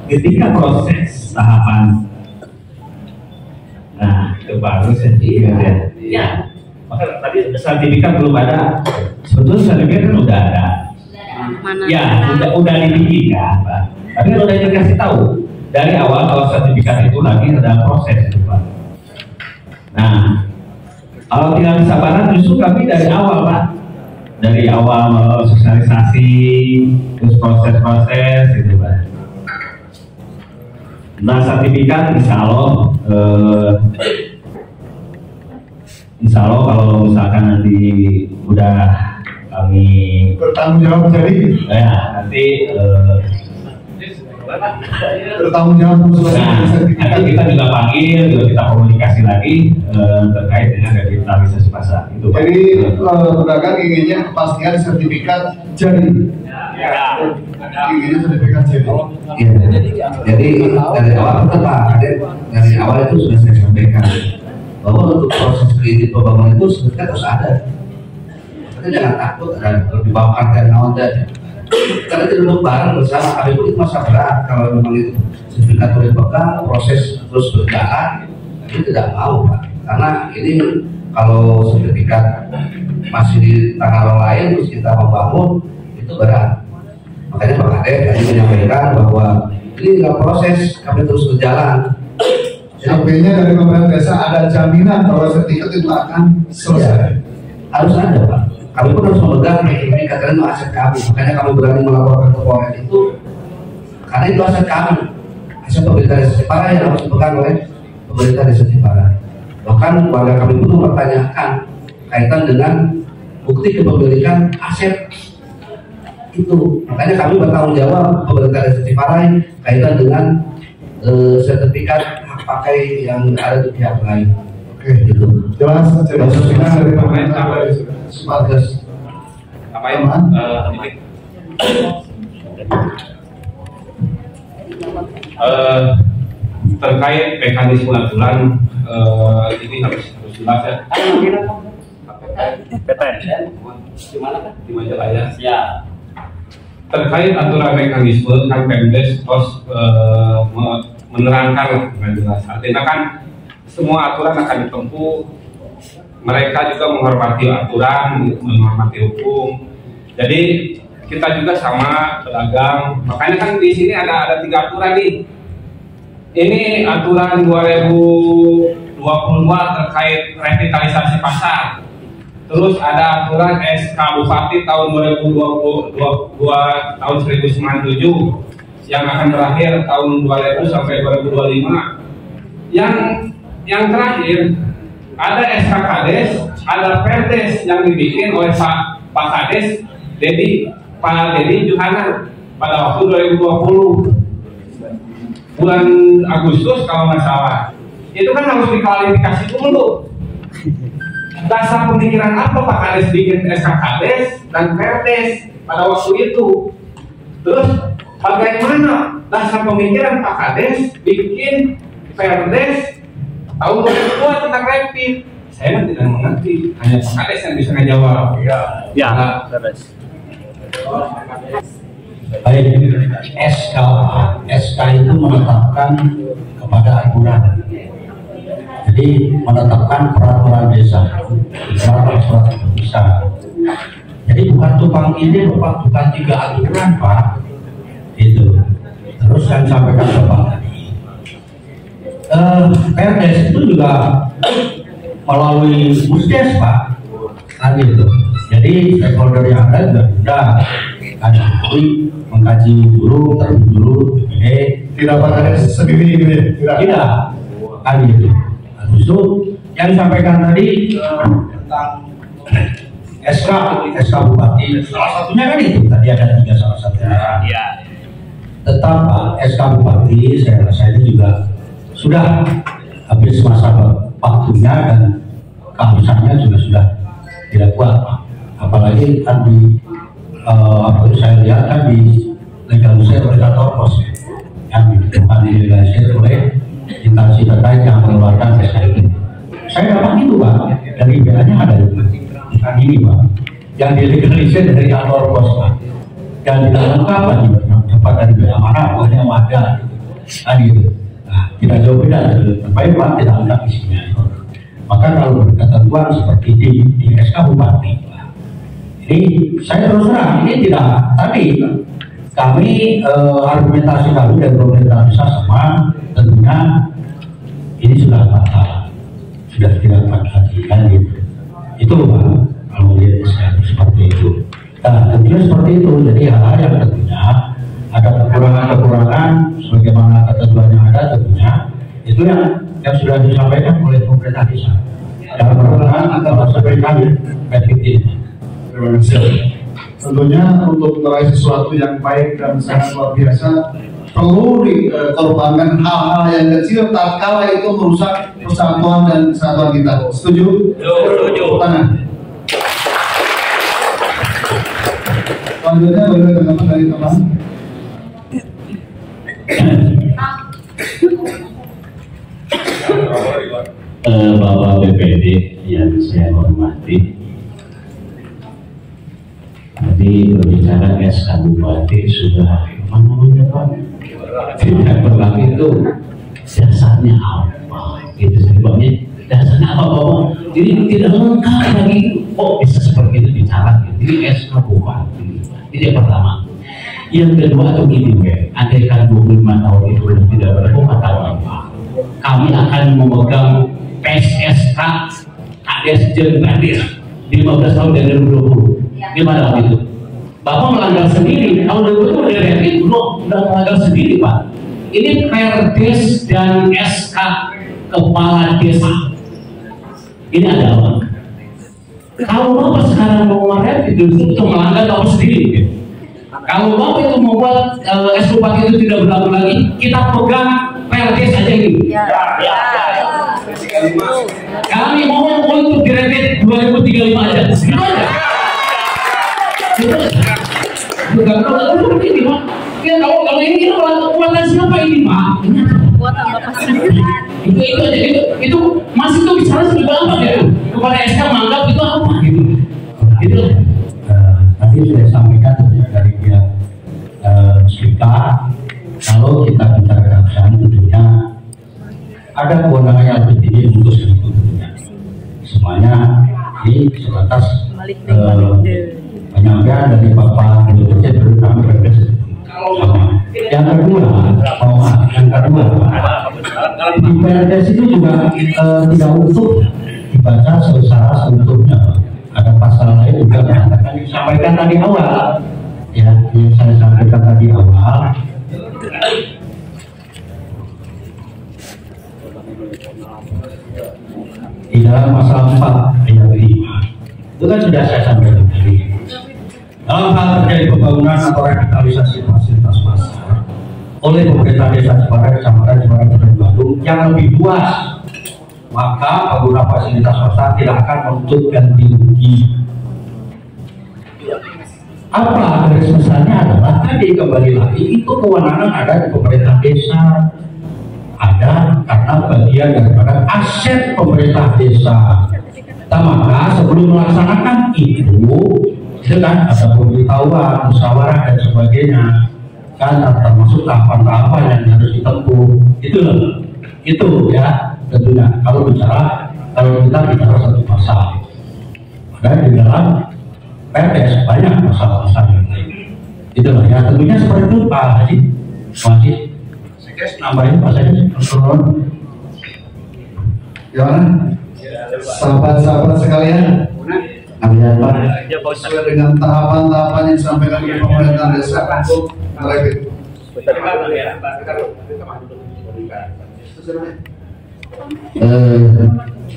Ketika proses tahapan, nah itu bagus ya. Ya, maka tadi sertifikat belum ada. Sebetulnya sertifikat kan udah ada. Ya, udah dibikinkan, Pak. Tapi kan udah dikasih tahu dari awal kalau sertifikat itu lagi ada proses itu, Pak. Nah, kalau tidak kesabaran justru kami dari awal, Pak. Dari awal sosialisasi, terus proses-proses gitu, Pak. Nah, sertifikat insya Allah kalau misalkan nanti udah kami bertanggung jawab jadi ya nanti bertanggung jawab nanti kita juga panggil, juga kita komunikasi lagi terkait dengan revitalisasi pasar itu, Pak. Jadi pedagang inginnya kepastian sertifikat jadi inginnya sertifikat jadi Jadi dari awal kita Pak Kaden, dari awal itu sudah saya sampaikan bahwa untuk proses kredit pembangunan itu sebenarnya harus ada. Kita jangan takut ada di bawah partai naon dan karena duduk bareng bersama kami pun itu masa berat kalau memang itu sertifikat oleh bekal proses terus berjalan itu tidak mau Pak, karena ini kalau sertifikat masih di tangan orang lain terus kita membangun itu berat. Makanya Pak Kaden tadi menyampaikan bahwa ini dalam proses kami terus berjalan. Sampainya dari pemerintah desa ada jaminan bahwa sertifikat itu akan selesai. Ya, harus ada Pak. Kami pun harus memegang sertifikat karena itu aset kami. Makanya kami berani melaporkan ke Polres itu karena itu aset kami. Aset pemerintah desa Ciparai yang harus dipegang oleh pemerintah desa Ciparai. Bahkan warga kami pun mempertanyakan kaitan dengan bukti kepemilikan aset itu. Makanya kami bertanggung jawab pemerintah desa Ciparai kaitan dengan sertifikat hak pakai yang ada di pihak lain. Oke, gitu. Jelas dari pemerintah sebatas apa yang terkait mekanisme aturan ini harus jelas ya. PTN Di mana kan? Di Majalaya. ya. Terkait aturan mekanisme kan Pemdes terus menerangkan dengan jelas. Artinya kan semua aturan akan ditempuh. Mereka juga menghormati aturan, menghormati hukum. Jadi kita juga sama pedagang. Makanya kan di sini ada 3 aturan nih. Ini aturan 2022 terkait revitalisasi pasar. Terus ada aturan SK Bupati tahun 2022 tahun 1997 yang akan berakhir tahun 2000 sampai 2025. Yang terakhir ada SK Kades, ada Perdes yang dibikin oleh Pak Kades Pak Dedi Juhana pada waktu 2020 bulan Agustus kalau nggak salah. Itu kan harus diklarifikasi dulu. Dasar pemikiran apa Pak Kades bikin SK Kades dan Perdes pada waktu itu? Terus Bagaimana dasar pemikiran Pak Kades bikin Perdes tahu buat tentang rapid? Saya tidak mengerti, hanya Pak Kades yang bisa menjawab. Ya, beres. Baik, SK itu menetapkan kepada aturan. Jadi menetapkan peraturan desa, surat besar. Jadi bukan tumpang ini, bukan 3 aturan, Pak. Itu. Terus yang sampaikan Bapak tadi. Perdes itu juga melalui Musdes, Pak. Kan itu. Jadi stakeholder yang ada juga sudah ada mengkaji dulu, terlebih dulu, tidak pada sendiri, tidak. Kan itu. Habis itu yang disampaikan tadi tentang SK Bupati, salah satunya kan itu tadi ada 3 salah satunya. Ya. Tetap Pak, SK Bupati saya rasa ini juga sudah habis masa waktunya dan kehabisannya juga sudah tidak kuat, Pak. Apalagi kan apa itu saya lihat kan di legalisir oleh kantor pos, yang bukan dilegalisir oleh instansi terkait yang mengeluarkan SK itu. Saya dapat itu, Pak, dari BA-nya ada itu. Bukan ini, Pak, yang dilegalisir dari kantor pos, Pak. Dan tidak lengkap lagi dapat dari BA mana, pokoknya ada. Gitu. Nah, tidak jauh beda, baik Pak, tidak lengkap isinya. Maka kalau berketentuan seperti di SK Bupati, ini saya terus terang ini tidak tadi kami argumentasi kami dari pemerintah desa sama tentunya ini sudah batal, sudah tidak lagi kan gitu. Itu Pak, kalau lihat seperti itu. Nah, tentunya seperti itu. Jadi hal-hal yang tentunya ada kekurangan-kekurangan sebagaimana ketentuan yang ada tentunya itu yang sudah disampaikan oleh pemerintah desa. Dan pertengahan antara sampaikan efektif. Terima kasih. Tentunya untuk meraih sesuatu yang baik dan sangat luar biasa perlu dikorbankan hal-hal yang kecil tatkala itu merusak persatuan dan kesatuan kita. Setuju? Setuju. Tangan. Selanjutnya boleh teman dari teman. Bapak BPD yang saya hormati, tadi berbicara SK Bupati sudah memenuhi Pak. Tidak berlaku itu dasarnya apa? Itu sebabnya dasarnya apa Bapak? Jadi tidak lengkap lagi. Oh bisa seperti itu bicara. Jadi SK Bupati. Itu yang pertama. Yang kedua atau gini, andaikan 25 tahun itu tidak berlaku tahun apa? Kami akan memegang PSSK KDS Jenderal 15 tahun dari 2020. Gimana itu? Bapak melanggar sendiri. Tahun 2020 dari RT belum melanggar sendiri, Pak. Ini Perdes dan SK Kepala Desa. Ini ada apa? Kalau Bapak sekarang mau merevit itu melanggar Bapak sendiri. Kalau Bapak itu membuat SK Bupati itu tidak berlaku lagi, kita pegang Perdes aja gitu. Kami mohon untuk direvit 2035 aja. Gitu aja. Bukan kalau ini Pak. Ya kalau ini kekuatan siapa ini Pak? Kekuatan Bapak sendiri. Itu aja itu masih tuh bicara sudah apa gitu. Kepada SK menganggap itu apa gitu. Itu tadi sudah sampaikan dari pihak kita kalau kita bicara kejaksaan tentunya ada kewenangan yang lebih tinggi untuk itu tentunya. Semuanya ini sebatas penyampaian dari Bapak Dirjen kami berbeda. Yang kedua, di Perdes itu juga tidak utuh dibaca secara seutuhnya. Ada pasal lain juga mengatakan disampaikan tadi awal, ya, yang saya sampaikan tadi awal. Di dalam pasal 4 ayat 5 itu kan sudah saya sampaikan tadi. Dalam hal terjadi pembangunan atau revitalisasi fasilitas pasar oleh pemerintah desa Jepara, Kecamatan Jepara, Kabupaten Bandung yang lebih luas, maka pengguna fasilitas pasar tidak akan menuntut ganti rugi. Apa garis besarnya adalah tadi kembali lagi itu kewenangan ada di pemerintah desa, ada karena bagian daripada aset pemerintah desa. Maka sebelum melaksanakan itu kan ada pemberitahuan, musyawarah dan sebagainya, kan termasuk tahapan-tahapan yang harus ditempuh. Itu ya tentunya kalau kita bicara satu pasal. Ada di dalam PPS banyak masalah-masalah yang lain. Itulah ya tentunya seperti itu Pak Haji. Masih saya nambahin Pak saya kontrol. Gimana? Sahabat-sahabat sekalian, sesuai dengan tahapan-tahapan yang disampaikan oleh pemerintah desa untuk mereka.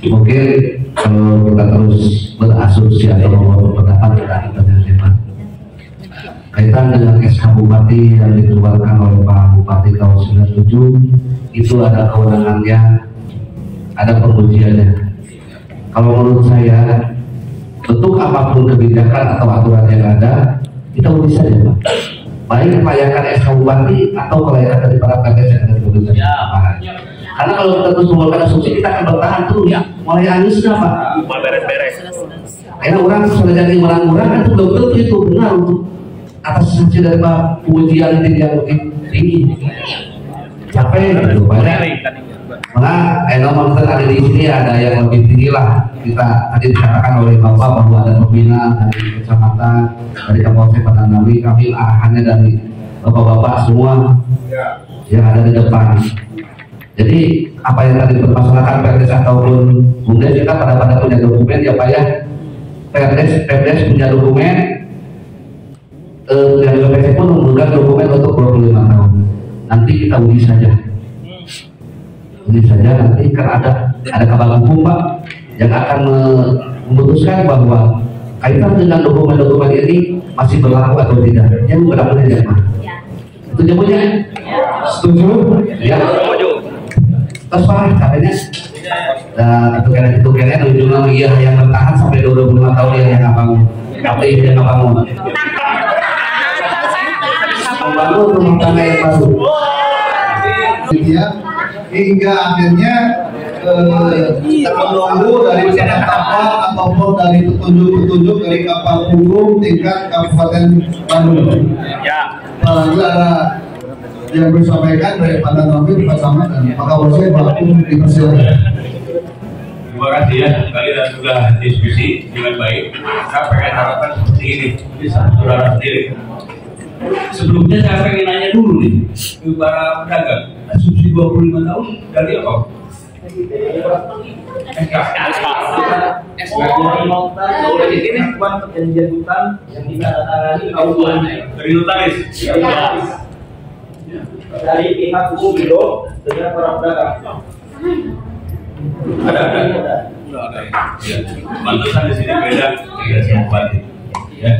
Mungkin kalau kita terus berasumsi atau membangun pendapat kita akan hebat. Kaitan dengan SK Bupati yang dikeluarkan oleh Pak Bupati tahun 97 itu ada kewenangannya, ada pengujiannya. Kalau menurut saya bentuk apapun kebijakan atau aturan yang ada kita uji saja Pak. Baik kelayakan SK Bupati atau kelayakan dari para PPS yang ada di Bupati. Karena kalau kita terus mengeluarkan asumsi kita akan bertahan terus ya. Mulai anusnya Pak. Beres-beres. Karena orang sudah jadi orang-orang kan itu belum tentu itu benar untuk atas saja dari ujian yang lebih tinggi. Capek gitu banyak. Maka nomor ada di sini ada yang lebih tinggi lah. Kita tadi dikatakan oleh Bapak bahwa ada pembina dari kecamatan, dari Kapolsek Patandawi, kami arahannya dari Bapak-bapak semua yang ada di depan. Jadi apa yang tadi bermasalahkan PRDS ataupun BUMDes kita pada punya dokumen ya Pak ya. PRDS punya dokumen, yang PPS pun membuka dokumen untuk 25 tahun. Nanti kita uji saja. Nanti kan ada kabar hukum Pak yang akan memutuskan bahwa kaitan dengan dokumen-dokumen ini masih berlaku atau tidak. Yang benar-benar ya Pak. Itu jawabannya. Setuju? Ya. Terus Pak katanya itu kayaknya ujungnya yang bertahan sampai 25 tahun yang abang mau membangun rumah tangga yang baru. Hingga akhirnya menunggu dari penetapan ataupun dari petunjuk-petunjuk dari kapal hukum tingkat Kabupaten Bandung. Ya. Barangkali ada yang disampaikan dari Pak Danwil bersama dan Pak Kapolsek Pak dipersilakan. Terima kasih ya, kalian sudah diskusi dengan baik. Saya pengen harapkan seperti ini, bisa saudara sendiri. Sebelumnya saya pengen nanya dulu nih ke para pedagang, asumsi 25 tahun dari apa? Perjanjian hutang yang ditandatangani dari notaris. Dari pihak hukum Indo dengan para pedagang. Ada. Ya. Mantusan di sini beda dengan si Bupati. Ya.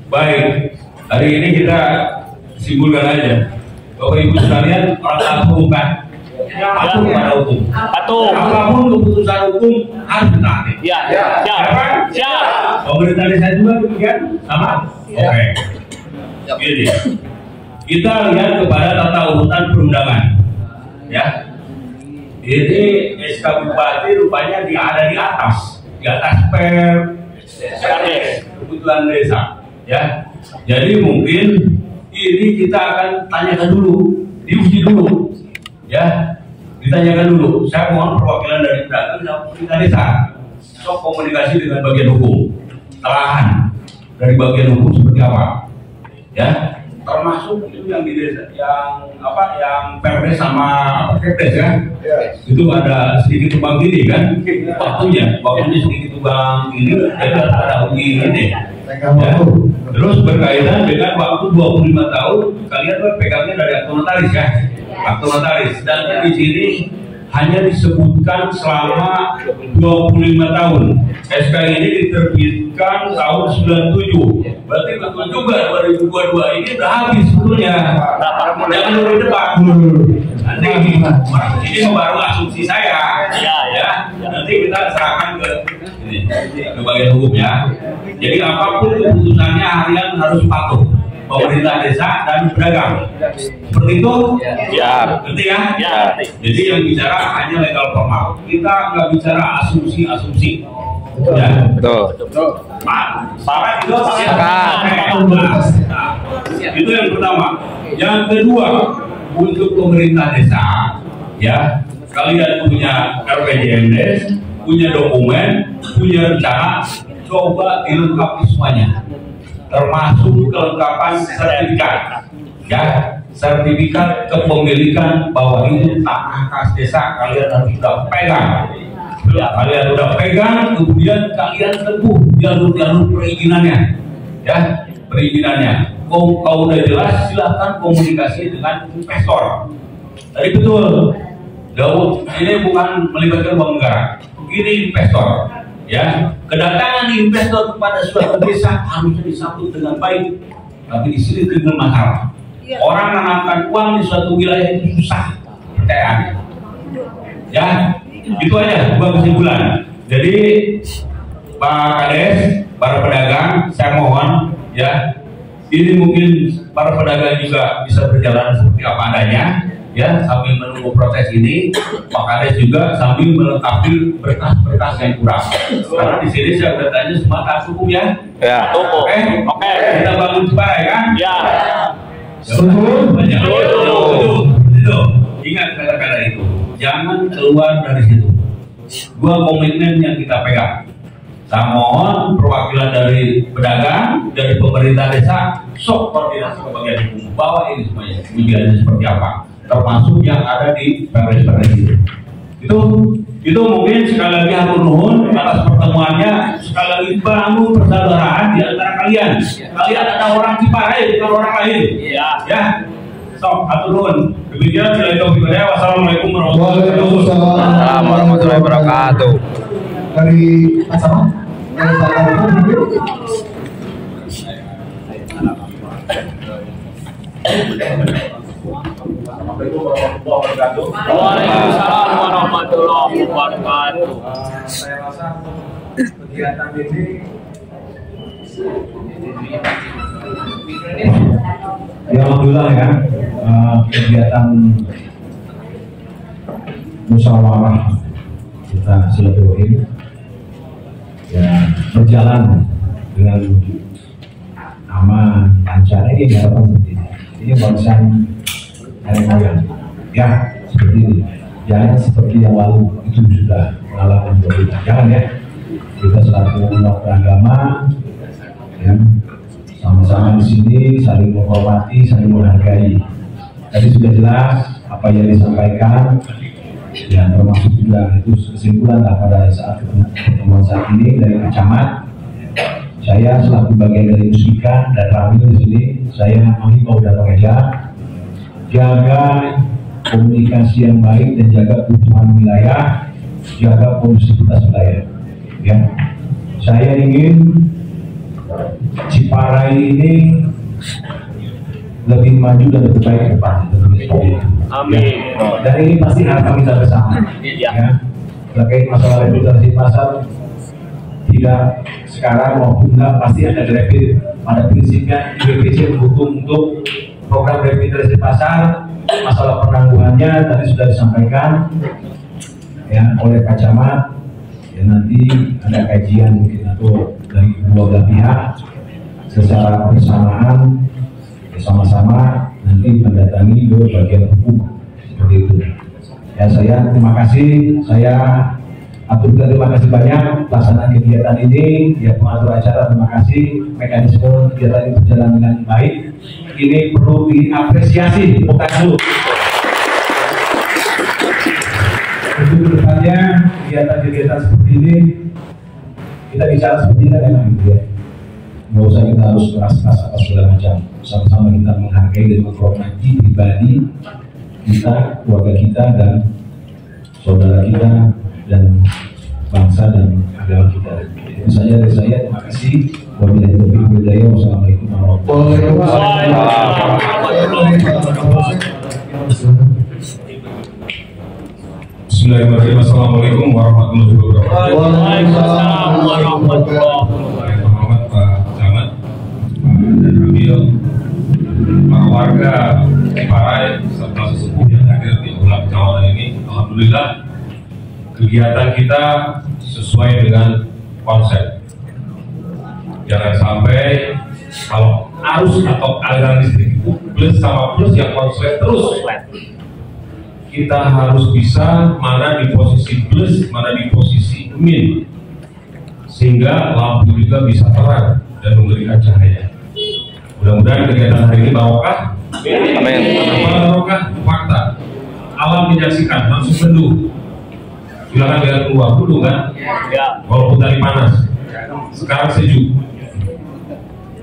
Baik, hari ini kita simpulkan aja. Bapak Ibu sekalian, orang tahu kan? Patuh pada hukum. Patuh. Apapun keputusan hukum harus ditaati. Ya. Siap. Pemerintah desa juga demikian sama. Oke. Jadi kita lihat kepada tata urutan perundangan. Ya. Ini SK Bupati rupanya ada di atas kebutuhan desa. Ya. Jadi mungkin ini kita akan tanyakan dulu, diuji dulu. Ya, ditanyakan dulu. Saya mohon perwakilan dari pedagang dan pemerintah desa. Sok komunikasi dengan bagian hukum. Telahan dari bagian hukum seperti apa? Ya, termasuk itu yang di desa, yang PRD sama PKPS kan? Itu ada sedikit tumbang ini kan? Waktunya sedikit tumbang ini, jadi ada uji ini. Ya. Terus berkaitan dengan waktu 25 tahun, kalian kan pegangnya dari akte notaris ya? Akte notaris, dan di sini hanya disebutkan selama 25 tahun. SK ini diterbitkan tahun 97. Berarti betul juga 2022 ini udah habis sebetulnya. Jangan dulu debat. Nanti ini baru asumsi saya. Ya. Nanti kita serahkan ke bagian hukum ya. Jadi apapun keputusannya harian harus patuh pemerintah desa dan pedagang. Seperti itu? Ya. Ngerti ya? Ya. Jadi yang bicara hanya legal formal. Kita nggak bicara asumsi-asumsi. Ya. Betul. Pak, sepakat itu? Sepakat. Nah, itu yang pertama. Yang kedua, untuk pemerintah desa, ya, kalian punya RPJMD, punya dokumen, punya rencana, coba dilengkapi semuanya, termasuk kelengkapan sertifikat, ya, sertifikat kepemilikan bahwa itu tanah kas desa kalian harus sudah pegang. Ya, kalian udah pegang, kemudian kalian tempuh jalur-jalur perizinannya, ya, perizinannya. Kalau udah jelas, silahkan komunikasi dengan investor. Tadi betul, Daud, ini bukan melibatkan uang negara, ini investor, ya. Kedatangan investor kepada suatu desa harusnya disambut dengan baik, tapi di sini timbul masalah. Orang menanamkan uang di suatu wilayah itu susah, percayaan, ya. Itu aja dua kesimpulan. Jadi Pak Kades, para pedagang, saya mohon ya, ini mungkin para pedagang juga bisa berjalan seperti apa adanya, ya, sambil menunggu proses ini. Pak Kades juga sambil melengkapi berkas-berkas yang kurang. Karena di sini saya bertanya semua tak cukup ya. Ya. Oke. Kita bangun Ciparai kan? Ya. Itu. Ingat kata-kata itu. Jangan keluar dari situ. Dua komitmen yang kita pegang. Saya mohon perwakilan dari pedagang, dari pemerintah desa, sok koordinasi ke bagian hukum, bawa ini semuanya, kemudiannya seperti apa, termasuk yang ada di perpres itu. Itu mungkin sekali lagi hatur nuhun atas pertemuannya, sekali lagi bangun persaudaraan di antara kalian. Kalian ada orang Ciparai, bukan orang lain. Ya. Sok, hatur nuhun. Demikian, wassalamualaikum warahmatullahi wabarakatuh. Dari Asama, dari Waalaikumsalam warahmatullahi wabarakatuh. Saya rasa kegiatan ini ya, alhamdulillah ya, kegiatan musyawarah kita silaturahim ya berjalan dengan aman, lancar. Ini harapan seperti ini. Ini barisan nenek moyang ya, seperti ini. Jangan seperti yang lalu itu sudah pengalaman berbeda. Jangan ya, kita selaku umat beragama ya, sama-sama di sini saling menghormati, saling menghargai. Tadi sudah jelas apa yang disampaikan, ya, termasuk juga itu kesimpulan lah pada saat pertemuan saat ini dari Camat. Saya selaku bagian dari Musika dan Ramil di sini, saya menghimbau dan mengajak jaga komunikasi yang baik dan jaga keutuhan wilayah, jaga kondusivitas wilayah. Ya, saya ingin Ciparai ini lebih maju dan lebih baik ke depan. Amin. Ya. Dan ini pasti harapan kita bersama. Ya. Terkait masalah revitalisasi pasar, tidak sekarang maupun enggak, pasti ada revit. Pada prinsipnya BPC mendukung untuk program revitalisasi pasar. Masalah penangguhannya tadi sudah disampaikan ya oleh Pak Camat. Ya, nanti ada kajian mungkin atau dari kedua belah pihak secara bersamaan sama-sama nanti mendatangi ke bagian hukum seperti itu. Ya, saya terima kasih, saya aturkan terima kasih banyak pelaksanaan kegiatan ini. Ya, pengatur acara terima kasih, mekanisme kegiatan ini berjalan dengan baik. Ini perlu diapresiasi, bukan dulu. Untuk kedepannya kegiatan-kegiatan seperti ini kita bicara seperti ini kan enak gitu ya. Nggak usah kita harus keras-keras atau segala macam. Sama-sama kita menghargai dan menghormati pribadi kita, keluarga kita dan saudara kita dan bangsa dan agama kita. Itu saja dari saya. Terima kasih. Wabillahi taufiq wal hidayah. Wassalamualaikum warahmatullahi wabarakatuh. Bismillahirrahmanirrahim. Assalamualaikum warahmatullahi wabarakatuh. Waalaikumsalam warahmatullahi wabarakatuh. warga Ciparai serta sesepuh yang hadir di aula kecamatan ini. Alhamdulillah kegiatan kita sesuai dengan konsep. Jangan sampai kalau arus atau aliran listrik itu plus sama plus yang konslet terus. Kita harus bisa mana di posisi plus, mana di posisi min, sehingga lampu juga bisa terang dan memberikan cahaya. Mudah-mudahan kegiatan hari ini barokah. Amin. Barokah fakta. Alam menyaksikan langsung seduh. Silakan lihat keluar dulu kan. Ya. Walaupun tadi panas, sekarang sejuk.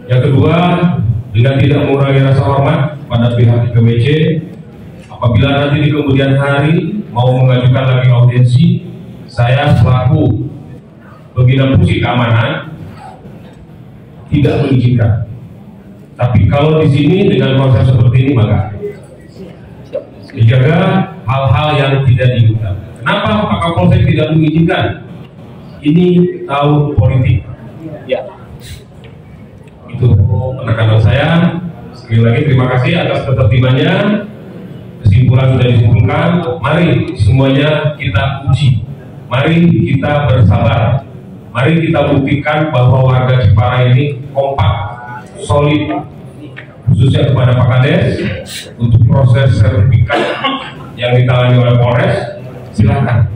Yang kedua, dengan tidak mengurangi rasa hormat pada pihak IPWC, apabila nanti di kemudian hari mau mengajukan lagi audiensi, saya selaku pembina fungsi keamanan tidak mengizinkan. Tapi kalau di sini dengan konsep seperti ini maka dijaga hal-hal yang tidak diinginkan. Kenapa Pak Kapolsek tidak mengizinkan? Ini tahun politik. Ya. Itu penekanan saya. Sekali lagi terima kasih atas ketertibannya. Kesimpulan sudah disimpulkan. Mari semuanya kita uji. Mari kita bersabar. Mari kita buktikan bahwa warga Ciparai ini kompak, solid, khususnya kepada Pak Kades untuk proses sertifikat yang ditangani oleh Polres. Silakan.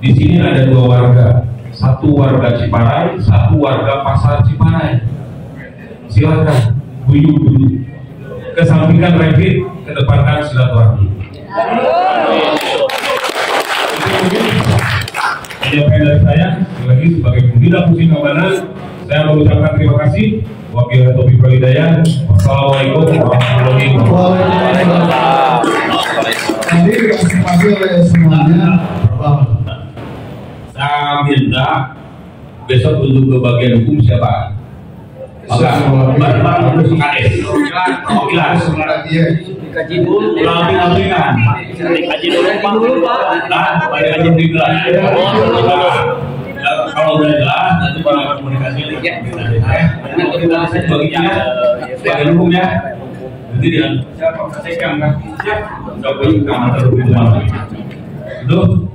Di sini ada dua warga, satu warga Ciparai, satu warga Pasar Ciparai. Silakan, guyup dulu. Kesampingkan rapid, kedepankan silaturahmi. Penyampaian dari saya, lagi sebagai pembina fungsi keamanan, saya mengucapkan terima kasih. Wabillahi taufiq wal hidayah. Wassalamualaikum warahmatullahi wabarakatuh. Jadi terima kasih oleh semuanya. Saya minta besok untuk ke bagian hukum siapa? Barang harus kades. Jelas. Dikaji dulu. Ulang-ulangan. Dikaji dulu Pak. Nah, dikaji dulu. Kalau udah jelas, nanti para komunikasi lagi ya. Nanti kita sebagai hukum ya. Jadi dia siapa saksikan kan? Siap. Coba kamar terhubung malam. Itu.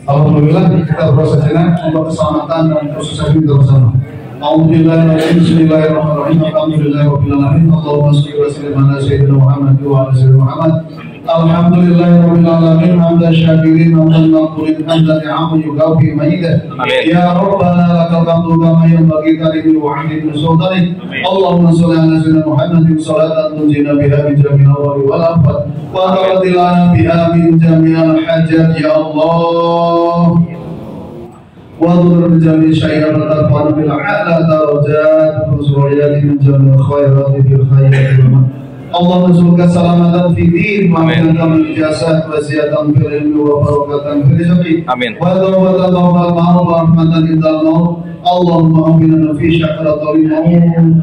Alhamdulillah kita proses untuk keselamatan dan kesuksesan kita bersama. Bismillahirrahmanirrahim. Alhamdulillahirabbil alamin. Allahumma shalli wa sallim ala sayyidina Muhammad wa ala sayyidina Muhammad. Alhamdulillahirabbil alamin. Hamdan syakirin hamdan maqbulan hamdan ni'amun yukafi ma'idah. Ya Rabbana lakal hamdu kama yanbaghi li wahidin sultanik. Allahumma shalli ala sayyidina Muhammadin salatan tunjina biha min jami'il awali wal afat wa taqdilana biha min jami'il hajat ya Allah. وَضُرْ بِجَمِيعِ شَيْئًا وَتَرْفَعُ بِالْعَلَى دَرَجَاتِ وَسُرُورِيَاتِ مِنْ جَمِيعِ الْخَيْرَاتِ فِي الْخَيْرِ اللهم ارزقنا سلامة في الدين وعافية من الجسد وزيادة في العلم وبركة في الرزق وتوبة قبل الموت ورحمة عند الموت اللهم أمنا في شكرة الموت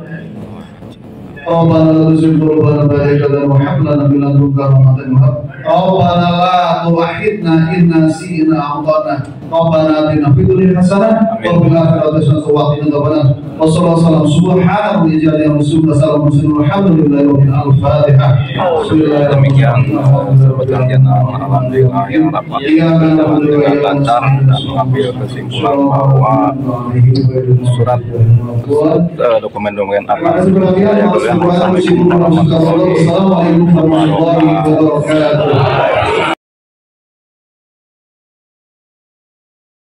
ربنا لا تزغ قلوبنا بعد إذ هديتنا وهب لنا من لدنك رحمة وهب ربنا لا تؤاخذنا إن نسينا أو أخطأنا ربنا آتنا في الدنيا حسنة وفي الآخرة حسنة وقنا عذاب النار وصلى الله وسلم سبحان ربي جل رسول الله الحمد لله رب العالمين. الفاتحة. Demikian alhamdulillah yang dapat dengan lancar dan mengambil kesimpulan bahwa surat dokumen-dokumen atas Assalamualaikum warahmatullahi wabarakatuh.